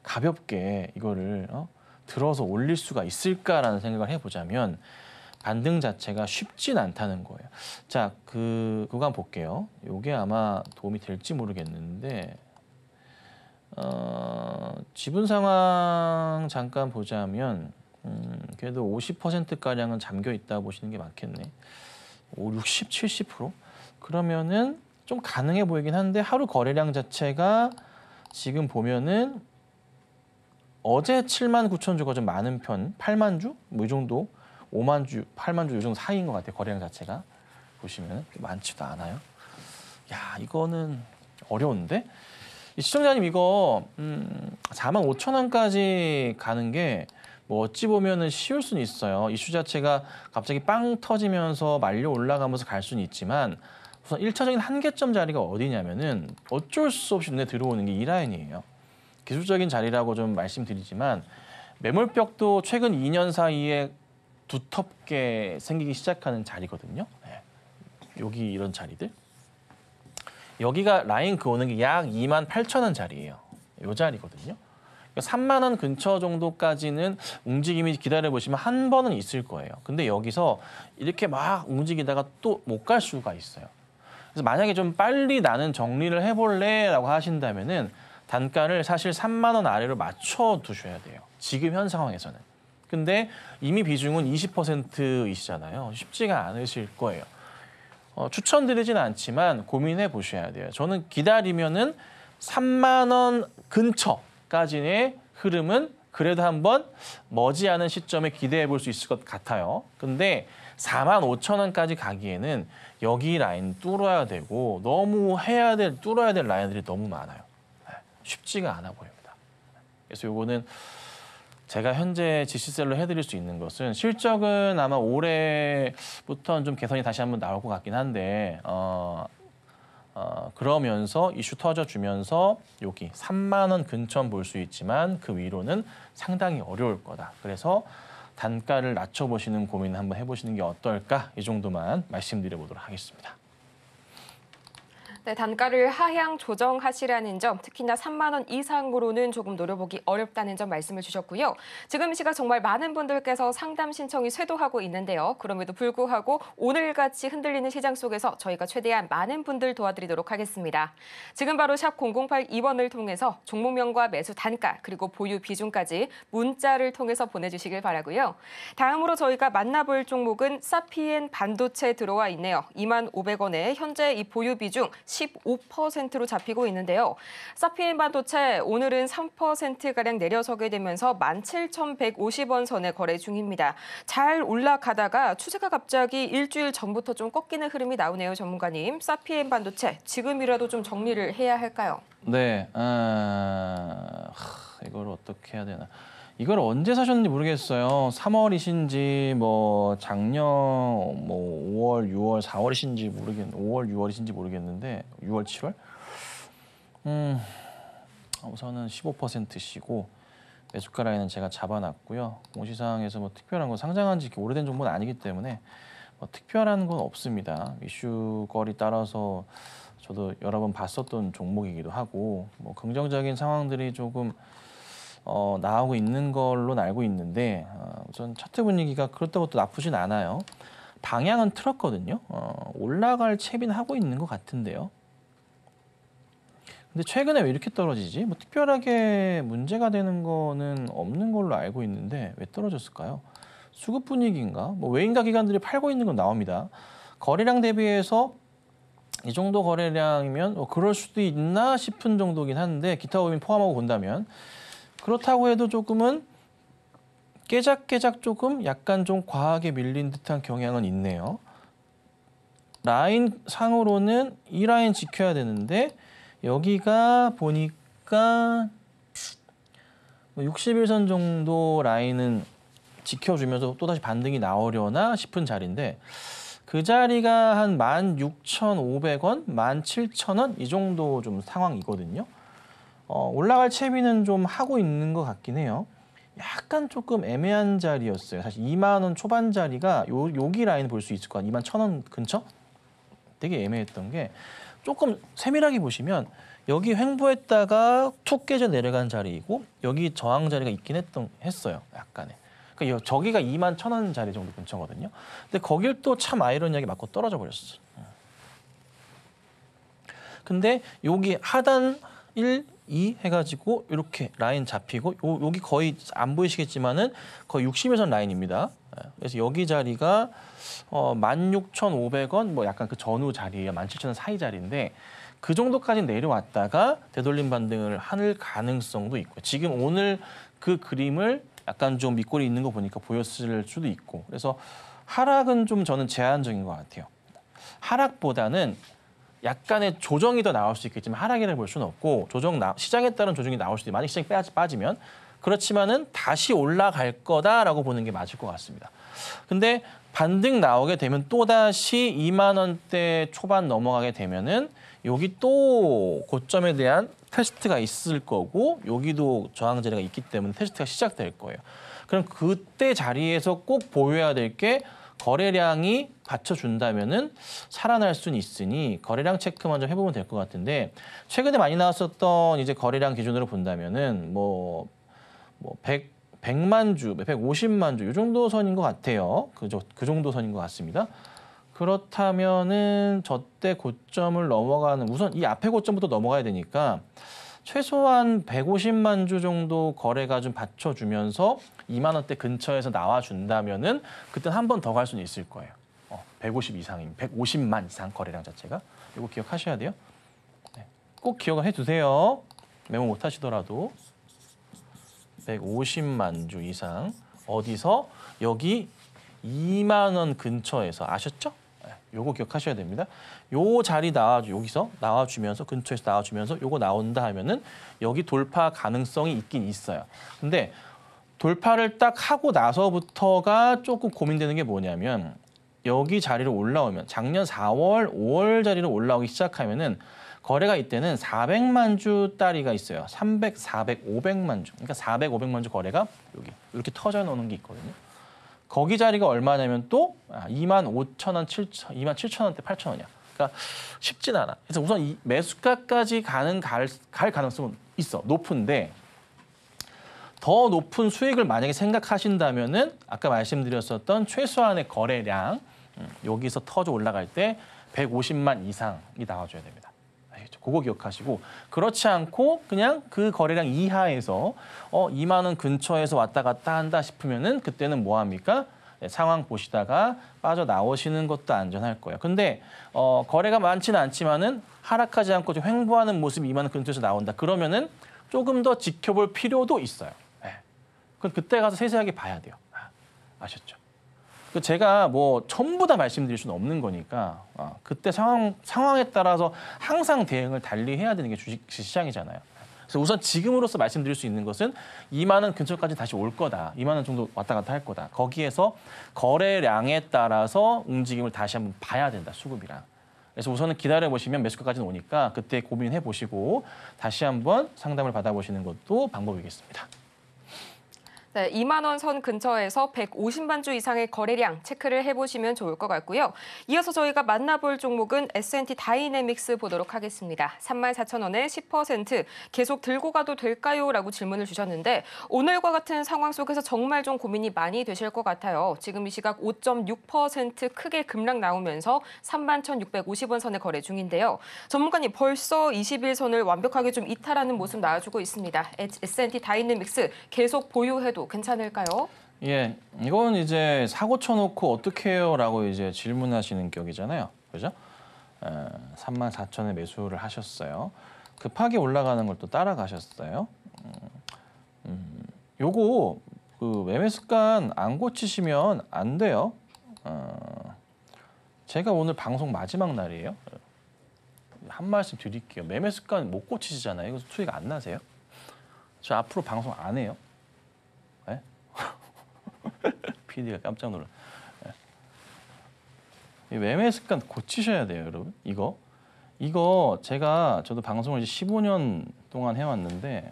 가볍게 이거를 들어서 올릴 수가 있을까라는 생각을 해보자면 반등 자체가 쉽진 않다는 거예요. 자, 그거 한번 볼게요. 이게 아마 도움이 될지 모르겠는데 지분 상황 잠깐 보자면 그래도 50%가량은 잠겨 있다 보시는 게 맞겠네. 60, 70%? 그러면은 좀 가능해 보이긴 한데 하루 거래량 자체가 지금 보면은 어제 79,000주가 좀 많은 편, 8만 주? 뭐 이 정도? 5만 주, 8만 주 이 정도 사이인 것 같아요. 거래량 자체가. 보시면 많지도 않아요. 야, 이거는 어려운데? 이 시청자님 이거 45,000원까지 가는 게 뭐 어찌 보면은 쉬울 수는 있어요. 이슈 자체가 갑자기 빵 터지면서 말려 올라가면서 갈 수는 있지만 우선 1차적인 한계점 자리가 어디냐면은 어쩔 수 없이 눈에 들어오는 게 이 라인이에요. 기술적인 자리라고 좀 말씀드리지만 매물벽도 최근 2년 사이에 두텁게 생기기 시작하는 자리거든요. 네. 여기 이런 자리들. 여기가 라인 그어는 게 약 28,000원 자리예요. 이 자리거든요. 3만 원 근처 정도까지는 움직임이 기다려보시면 한 번은 있을 거예요. 근데 여기서 이렇게 막 움직이다가 또 못 갈 수가 있어요. 그래서 만약에 좀 빨리 나는 정리를 해볼래라고 하신다면은 단가를 사실 3만 원 아래로 맞춰 두셔야 돼요. 지금 현 상황에서는. 근데 이미 비중은 20%이시잖아요. 쉽지가 않으실 거예요. 추천드리지는 않지만 고민해 보셔야 돼요. 저는 기다리면은 3만 원 근처까지의 흐름은 그래도 한번 머지않은 시점에 기대해 볼 수 있을 것 같아요. 근데 4만 5천 원까지 가기에는 여기 라인 뚫어야 되고 너무 뚫어야 될 라인들이 너무 많아요. 쉽지가 않아 보입니다. 그래서 요거는 제가 현재 지시셀로 해드릴 수 있는 것은 실적은 아마 올해부터는 좀 개선이 다시 한번 나올 것 같긴 한데 그러면서 이슈 터져주면서 여기 3만 원 근처는 볼 수 있지만 그 위로는 상당히 어려울 거다. 그래서 단가를 낮춰보시는 고민 한번 해보시는 게 어떨까? 이 정도만 말씀드려보도록 하겠습니다. 네, 단가를 하향 조정하시라는 점, 특히나 3만 원 이상으로는 조금 노려보기 어렵다는 점 말씀을 주셨고요. 지금 시각 정말 많은 분들께서 상담 신청이 쇄도하고 있는데요. 그럼에도 불구하고 오늘같이 흔들리는 시장 속에서 저희가 최대한 많은 분들 도와드리도록 하겠습니다. 지금 바로 샵 0082번을 통해서 종목명과 매수 단가 그리고 보유 비중까지 문자를 통해서 보내주시길 바라고요. 다음으로 저희가 만나볼 종목은 사피엔 반도체 들어와 있네요. 25,500원에 현재 이 보유 비중 15%로 잡히고 있는데요. 사피엔 반도체 오늘은 3%가량 내려서게 되면서 17,150원 선에 거래 중입니다. 잘 올라가다가 추세가 갑자기 일주일 전부터 좀 꺾이는 흐름이 나오네요, 전문가님. 사피엔 반도체 지금이라도 좀 정리를 해야 할까요? 네, 이걸 어떻게 해야 되나. 이걸 언제 사셨는지 모르겠어요. 3월이신지 뭐 작년 뭐 5월, 6월, 4월이신지 5월, 6월이신지 모르겠는데 6월, 7월? 우선은 15%시고 매수가 라인은 제가 잡아놨고요. 공시사항에서 뭐 특별한 건 상장한 지 이렇게 오래된 정보는 아니기 때문에 뭐 특별한 건 없습니다. 이슈거리 따라서 저도 여러 번 봤었던 종목이기도 하고 뭐 긍정적인 상황들이 조금 나오고 있는 걸로 알고 있는데 우선 차트 분위기가 그렇다고 또 나쁘진 않아요. 방향은 틀었거든요. 올라갈 채비는 하고 있는 것 같은데요. 근데 최근에 왜 이렇게 떨어지지? 뭐 특별하게 문제가 되는 거는 없는 걸로 알고 있는데 왜 떨어졌을까요? 수급 분위기인가? 뭐 외인가 기관들이 팔고 있는 건 나옵니다. 거래량 대비해서 이 정도 거래량이면 그럴 수도 있나 싶은 정도긴 한데 기타 요인 포함하고 본다면 그렇다고 해도 조금은 깨작깨작 조금 약간 좀 과하게 밀린 듯한 경향은 있네요. 라인 상으로는 이 라인 지켜야 되는데 여기가 보니까 60일선 정도 라인은 지켜주면서 또다시 반등이 나오려나 싶은 자리인데 그 자리가 한 16,500원, 17,000원 이 정도 좀 상황이거든요. 올라갈 채비는 좀 하고 있는 것 같긴 해요. 약간 조금 애매한 자리였어요. 사실 2만 원 초반 자리가 여기 라인 볼 수 있을 것 같아요. 21,000원 근처? 되게 애매했던 게 조금 세밀하게 보시면 여기 횡보했다가 툭 깨져 내려간 자리이고 여기 저항 자리가 있긴 했어요. 약간의. 그러니까 저기가 21,000원 자리 정도 근처거든요. 근데 거길 또 참 아이러니하게 맞고 떨어져 버렸어요. 근데 여기 하단 1, 2 해가지고 이렇게 라인 잡히고 여기 거의 안 보이시겠지만은 거의 60일선 라인입니다. 그래서 여기 자리가 16,500원 뭐 약간 그 전후 자리예요. 17,000원 사이 자리인데 그 정도까지 내려왔다가 되돌림 반등을 할 가능성도 있고 지금 오늘 그 그림을 약간 좀 밑골이 있는 거 보니까 보였을 수도 있고 그래서 하락은 좀 저는 제한적인 것 같아요. 하락보다는 약간의 조정이 더 나올 수 있겠지만 하락이라고 볼 수는 없고 시장에 따른 조정이 나올 수도 있고 만약 시장이 빠지면 그렇지만은 다시 올라갈 거다라고 보는 게 맞을 것 같습니다. 근데 반등 나오게 되면 또다시 2만 원대 초반 넘어가게 되면은 여기 또 고점에 대한 테스트가 있을 거고 여기도 저항 자리가 있기 때문에 테스트가 시작될 거예요. 그럼 그때 자리에서 꼭 보여야 될 게 거래량이 받쳐준다면은 살아날 수는 있으니 거래량 체크만 좀 해보면 될 것 같은데 최근에 많이 나왔었던 이제 거래량 기준으로 본다면은 뭐 100만 주, 150만 주 이 정도 선인 것 같아요. 그 정도 선인 것 같습니다. 그렇다면은 저때 고점을 넘어가는 우선 이 앞에 고점부터 넘어가야 되니까 최소한 150만 주 정도 거래가 좀 받쳐주면서 2만 원대 근처에서 나와준다면은 그때 한 번 더 갈 수는 있을 거예요. 150 이상인, 150만 이상 거래량 자체가. 이거 기억하셔야 돼요. 네. 꼭 기억을 해두세요. 메모 못 하시더라도. 150만 주 이상 어디서 여기 2만 원 근처에서 아셨죠? 요거 기억하셔야 됩니다. 요 자리 여기서 나와주면서 근처에서 나와주면서 요거 나온다 하면은 여기 돌파 가능성이 있긴 있어요. 근데 돌파를 딱 하고 나서부터가 조금 고민되는 게 뭐냐면 여기 자리로 올라오면 작년 4월, 5월 자리로 올라오기 시작하면은 거래가 이때는 400만 주짜리가 있어요. 300, 400, 500만 주. 그러니까 400, 500만 주 거래가 여기 이렇게 터져 나오는 게 있거든요. 거기 자리가 얼마냐면 또 2만 5천 원, 2만 7천 원대, 8천 원이야. 그러니까 쉽진 않아. 그래서 우선 이 매수가까지 갈 가능성은 있어. 높은데 더 높은 수익을 만약에 생각하신다면은 아까 말씀드렸었던 최소한의 거래량 여기서 터져 올라갈 때 150만 이상이 나와줘야 됩니다. 알겠죠? 그거 기억하시고 그렇지 않고 그냥 그 거래량 이하에서 2만 원 근처에서 왔다 갔다 한다 싶으면은 그때는 뭐 합니까? 네, 상황 보시다가 빠져나오시는 것도 안전할 거예요. 근데 거래가 많지는 않지만은 하락하지 않고 좀 횡보하는 모습이 2만 원 근처에서 나온다. 그러면은 조금 더 지켜볼 필요도 있어요. 네. 그럼 그때 가서 세세하게 봐야 돼요. 아셨죠? 제가 뭐 전부 다 말씀드릴 수는 없는 거니까 그때 상황에 따라서 항상 대응을 달리해야 되는 게 주식시장이잖아요. 그래서 우선 지금으로서 말씀드릴 수 있는 것은 2만 원 근처까지 다시 올 거다. 2만 원 정도 왔다 갔다 할 거다. 거기에서 거래량에 따라서 움직임을 다시 한번 봐야 된다. 수급이랑. 그래서 우선은 기다려보시면 매수가까지는 오니까 그때 고민해보시고 다시 한번 상담을 받아보시는 것도 방법이겠습니다. 네, 2만 원 선 근처에서 150만 주 이상의 거래량 체크를 해보시면 좋을 것 같고요. 이어서 저희가 만나볼 종목은 S&T 다이내믹스 보도록 하겠습니다. 34,000원에 10% 계속 들고 가도 될까요? 라고 질문을 주셨는데 오늘과 같은 상황 속에서 정말 좀 고민이 많이 되실 것 같아요. 지금 이 시각 5.6% 크게 급락 나오면서 31,650원 선에 거래 중인데요. 전문가님 벌써 21선을 완벽하게 좀 이탈하는 모습 나와주고 있습니다. S&T 다이내믹스 계속 보유해도 괜찮을까요? 예, 이건 이제 사고 쳐놓고 어떻게 해요라고 이제 질문하시는 격이잖아요, 그죠? 34,000에 매수를 하셨어요. 급하게 올라가는 걸 또 따라가셨어요. 요거 그 매매 습관 안 고치시면 안 돼요. 제가 오늘 방송 마지막 날이에요. 한 말씀 드릴게요. 매매 습관 못 고치시잖아요. 이거 수익 안 나세요? 저 앞으로 방송 안 해요. 네? PD가 깜짝 놀라. 네. 매매 습관 고치셔야 돼요, 여러분. 이거 저도 방송을 이제 15년 동안 해왔는데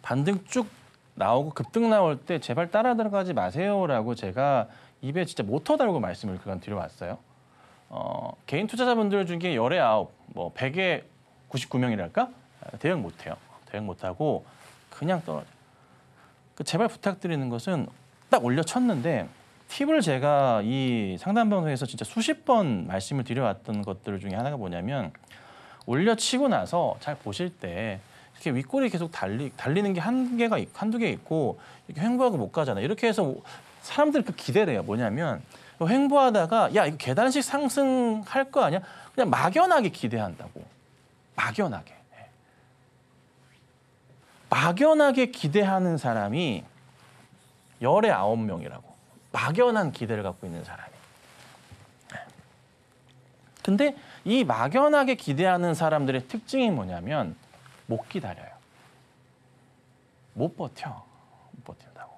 반등 쭉 나오고 급등 나올 때 제발 따라 들어가지 마세요라고 제가 입에 진짜 못 터달고 말씀을 그간 드려왔어요. 개인 투자자분들 중에 열에 9, 뭐 100에 99명이랄까? 대응 못해요. 대응 못하고 그냥 떨어져요. 제발 부탁드리는 것은 딱 올려쳤는데 팁을 제가 이 상담 방송에서 진짜 수십 번 말씀을 드려왔던 것들 중에 하나가 뭐냐면 올려치고 나서 잘 보실 때 이렇게 윗골이 계속 달리는 게 한두 개 있고 이렇게 횡보하고 못 가잖아요. 이렇게 해서 사람들이 그 기대를 해요. 뭐냐면 횡보하다가 야 이거 계단식 상승할 거 아니야? 그냥 막연하게 기대한다고. 막연하게 기대하는 사람이 열에 9명이라고. 막연한 기대를 갖고 있는 사람이. 근데 이 막연하게 기대하는 사람들의 특징이 뭐냐면 못 기다려요. 못 버텨. 못 버틴다고.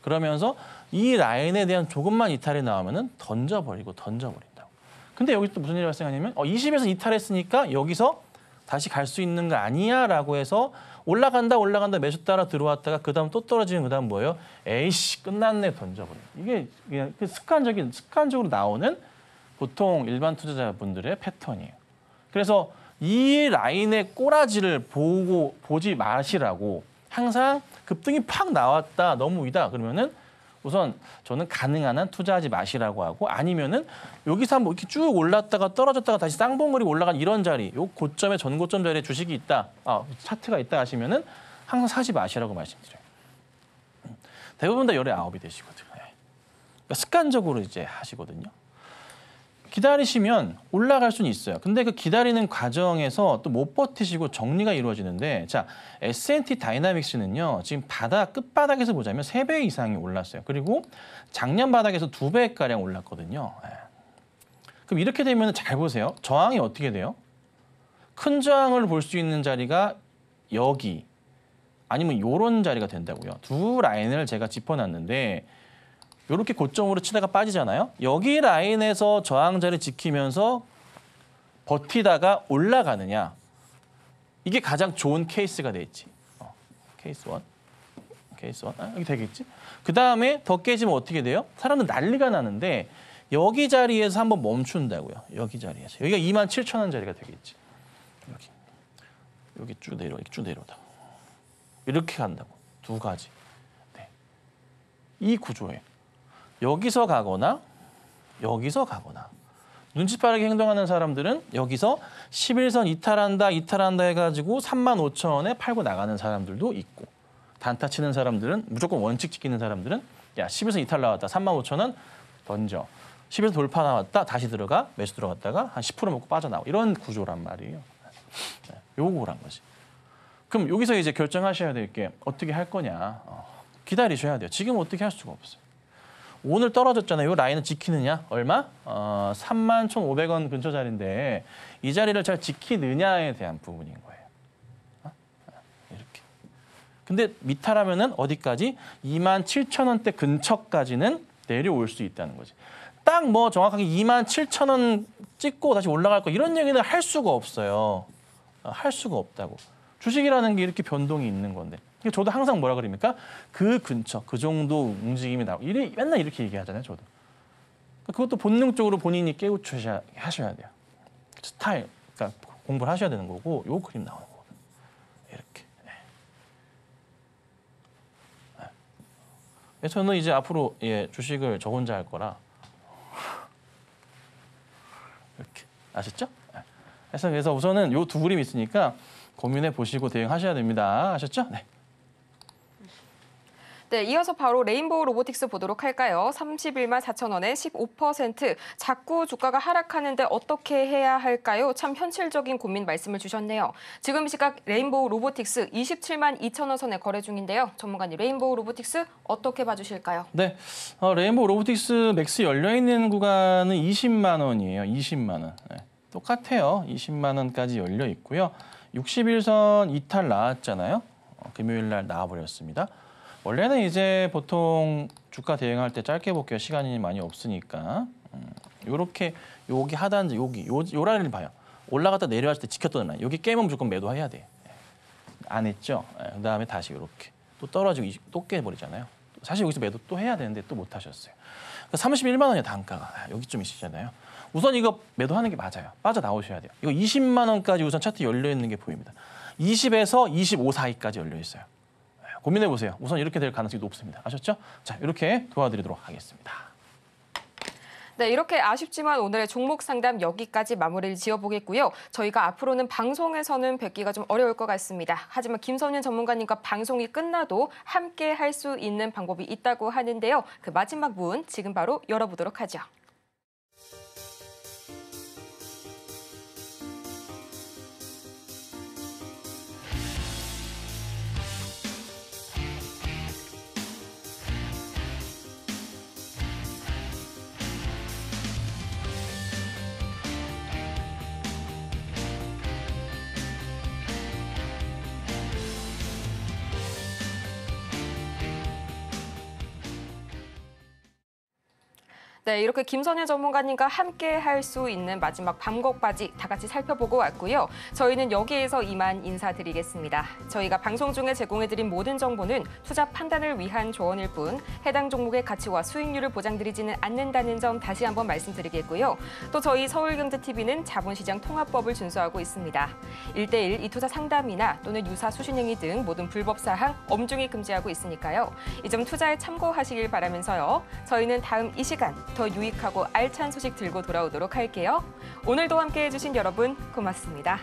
그러면서 이 라인에 대한 조금만 이탈이 나오면은 던져버린다고. 근데 여기 또 무슨 일이 발생하냐면 20에서 이탈했으니까 여기서 다시 갈 수 있는 거 아니야 라고 해서 올라간다 매수 따라 들어왔다가 그다음 또 떨어지면 그다음 뭐예요? 에이씨 끝났네 던져버려. 이게 그냥 습관적으로 나오는 보통 일반 투자자분들의 패턴이에요. 그래서 이 라인의 꼬라지를 보지 마시라고 항상 급등이 팍 나왔다 너무 위다 그러면은 우선 저는 가능한 한 투자하지 마시라고 하고 아니면은 여기서 한번 이렇게 쭉 올랐다가 떨어졌다가 다시 쌍봉거리 올라간 이런 자리, 요 고점에 전고점 자리에 주식이 있다, 차트가 있다 하시면은 항상 사지 마시라고 말씀드려요. 대부분 다 열의 9이 되시거든요. 그러니까 습관적으로 이제 하시거든요. 기다리시면 올라갈 수는 있어요. 근데 그 기다리는 과정에서 또 못 버티시고 정리가 이루어지는데 자, S&T 다이나믹스는요. 지금 끝바닥에서 보자면 3배 이상이 올랐어요. 그리고 작년 바닥에서 2배가량 올랐거든요. 그럼 이렇게 되면 잘 보세요. 저항이 어떻게 돼요? 큰 저항을 볼 수 있는 자리가 여기 아니면 이런 자리가 된다고요. 두 라인을 제가 짚어놨는데 이렇게 고점으로 치다가 빠지잖아요. 여기 라인에서 저항 자리 지키면서 버티다가 올라가느냐. 이게 가장 좋은 케이스가 되겠지. 케이스 1. 여기 되겠지. 그다음에 더 깨지면 어떻게 돼요? 사람들 난리가 나는데 여기 자리에서 한번 멈춘다고요. 여기 자리에서. 여기가 27,000원 자리가 되겠지. 여기 쭉 내려오다. 이렇게 간다고. 두 가지. 네. 이 구조에. 여기서 가거나 눈치 빠르게 행동하는 사람들은 여기서 11선 이탈한다 해가지고 35,000원에 팔고 나가는 사람들도 있고 단타 치는 사람들은 무조건 원칙 지키는 사람들은 야 11선 이탈 나왔다 35,000원 던져 11선 돌파 나왔다 다시 들어가 매수 들어갔다가 한 10% 먹고 빠져나오고 이런 구조란 말이에요. 요거란 거지. 그럼 여기서 이제 결정하셔야 될 게 어떻게 할 거냐. 기다리셔야 돼요. 지금 어떻게 할 수가 없어요. 오늘 떨어졌잖아요. 이 라인을 지키느냐? 얼마? 31,500원 근처 자리인데 이 자리를 잘 지키느냐에 대한 부분인 거예요. 이렇게. 근데 미탈하면은 어디까지? 27,000원대 근처까지는 내려올 수 있다는 거지. 딱 뭐 정확하게 27,000원 찍고 다시 올라갈 거 이런 얘기는 할 수가 없어요. 할 수가 없다고. 주식이라는 게 이렇게 변동이 있는 건데. 저도 항상 뭐라 그럽니까? 그 근처, 그 정도 움직임이 나오고 맨날 이렇게 얘기하잖아요, 저도. 그것도 본능적으로 본인이 깨우쳐 하셔야 돼요. 스타일, 그러니까 공부를 하셔야 되는 거고 요 그림 나오는 거거든요. 이렇게. 네. 저는 이제 앞으로 주식을 저 혼자 할 거라 이렇게 아셨죠? 그래서 우선은 요 두 그림이 있으니까 고민해 보시고 대응하셔야 됩니다. 아셨죠? 네. 네, 이어서 바로 레인보우 로보틱스 보도록 할까요? 31만 4,000원에 15%. 자꾸 주가가 하락하는데 어떻게 해야 할까요? 참 현실적인 고민 말씀을 주셨네요. 지금 시각 레인보우 로보틱스 27만 2,000원 선에 거래 중인데요. 전문가님, 레인보우 로보틱스 어떻게 봐주실까요? 네, 레인보우 로보틱스 맥스 열려있는 구간은 20만 원이에요. 20만 원. 네, 똑같아요. 20만 원까지 열려 있고요. 61선 이탈 나왔잖아요. 금요일 날 나와버렸습니다. 원래는 이제 보통 주가 대응할 때 짧게 볼게요. 시간이 많이 없으니까. 요렇게 여기 하단지 요 라인을 봐요. 올라갔다 내려왔을 때 지켰던 라인. 여기 깨면 무조건 매도해야 돼. 안 했죠. 그다음에 다시 이렇게 또 떨어지고 또 깨버리잖아요. 사실 여기서 매도 또 해야 되는데 또 못 하셨어요. 31만 원이에요, 단가가. 여기 좀 있으시잖아요. 우선 이거 매도하는 게 맞아요. 빠져나오셔야 돼요. 이거 20만 원까지 우선 차트 열려 있는 게 보입니다. 20에서 25 사이까지 열려 있어요. 고민해 보세요. 우선 이렇게 될 가능성이 높습니다. 아셨죠? 자, 이렇게 도와드리도록 하겠습니다. 네, 이렇게 아쉽지만 오늘의 종목 상담 여기까지 마무리를 지어보겠고요. 저희가 앞으로는 방송에서는 뵙기가 좀 어려울 것 같습니다. 하지만 김선윤 전문가님과 방송이 끝나도 함께 할 수 있는 방법이 있다고 하는데요. 그 마지막 문 지금 바로 열어보도록 하죠. 네, 이렇게 김선일 전문가님과 함께 할 수 있는 마지막 밤곡바지 다 같이 살펴보고 왔고요. 저희는 여기에서 이만 인사드리겠습니다. 저희가 방송 중에 제공해드린 모든 정보는 투자 판단을 위한 조언일 뿐 해당 종목의 가치와 수익률을 보장드리지는 않는다는 점 다시 한번 말씀드리겠고요. 또 저희 서울경제TV는 자본시장 통합법을 준수하고 있습니다. 1:1 이투자 상담이나 또는 유사 수신행위 등 모든 불법 사항 엄중히 금지하고 있으니까요. 이 점 투자에 참고하시길 바라면서요. 저희는 다음 이 시간 더 유익하고 알찬 소식 들고 돌아오도록 할게요. 오늘도 함께해 주신 여러분 고맙습니다.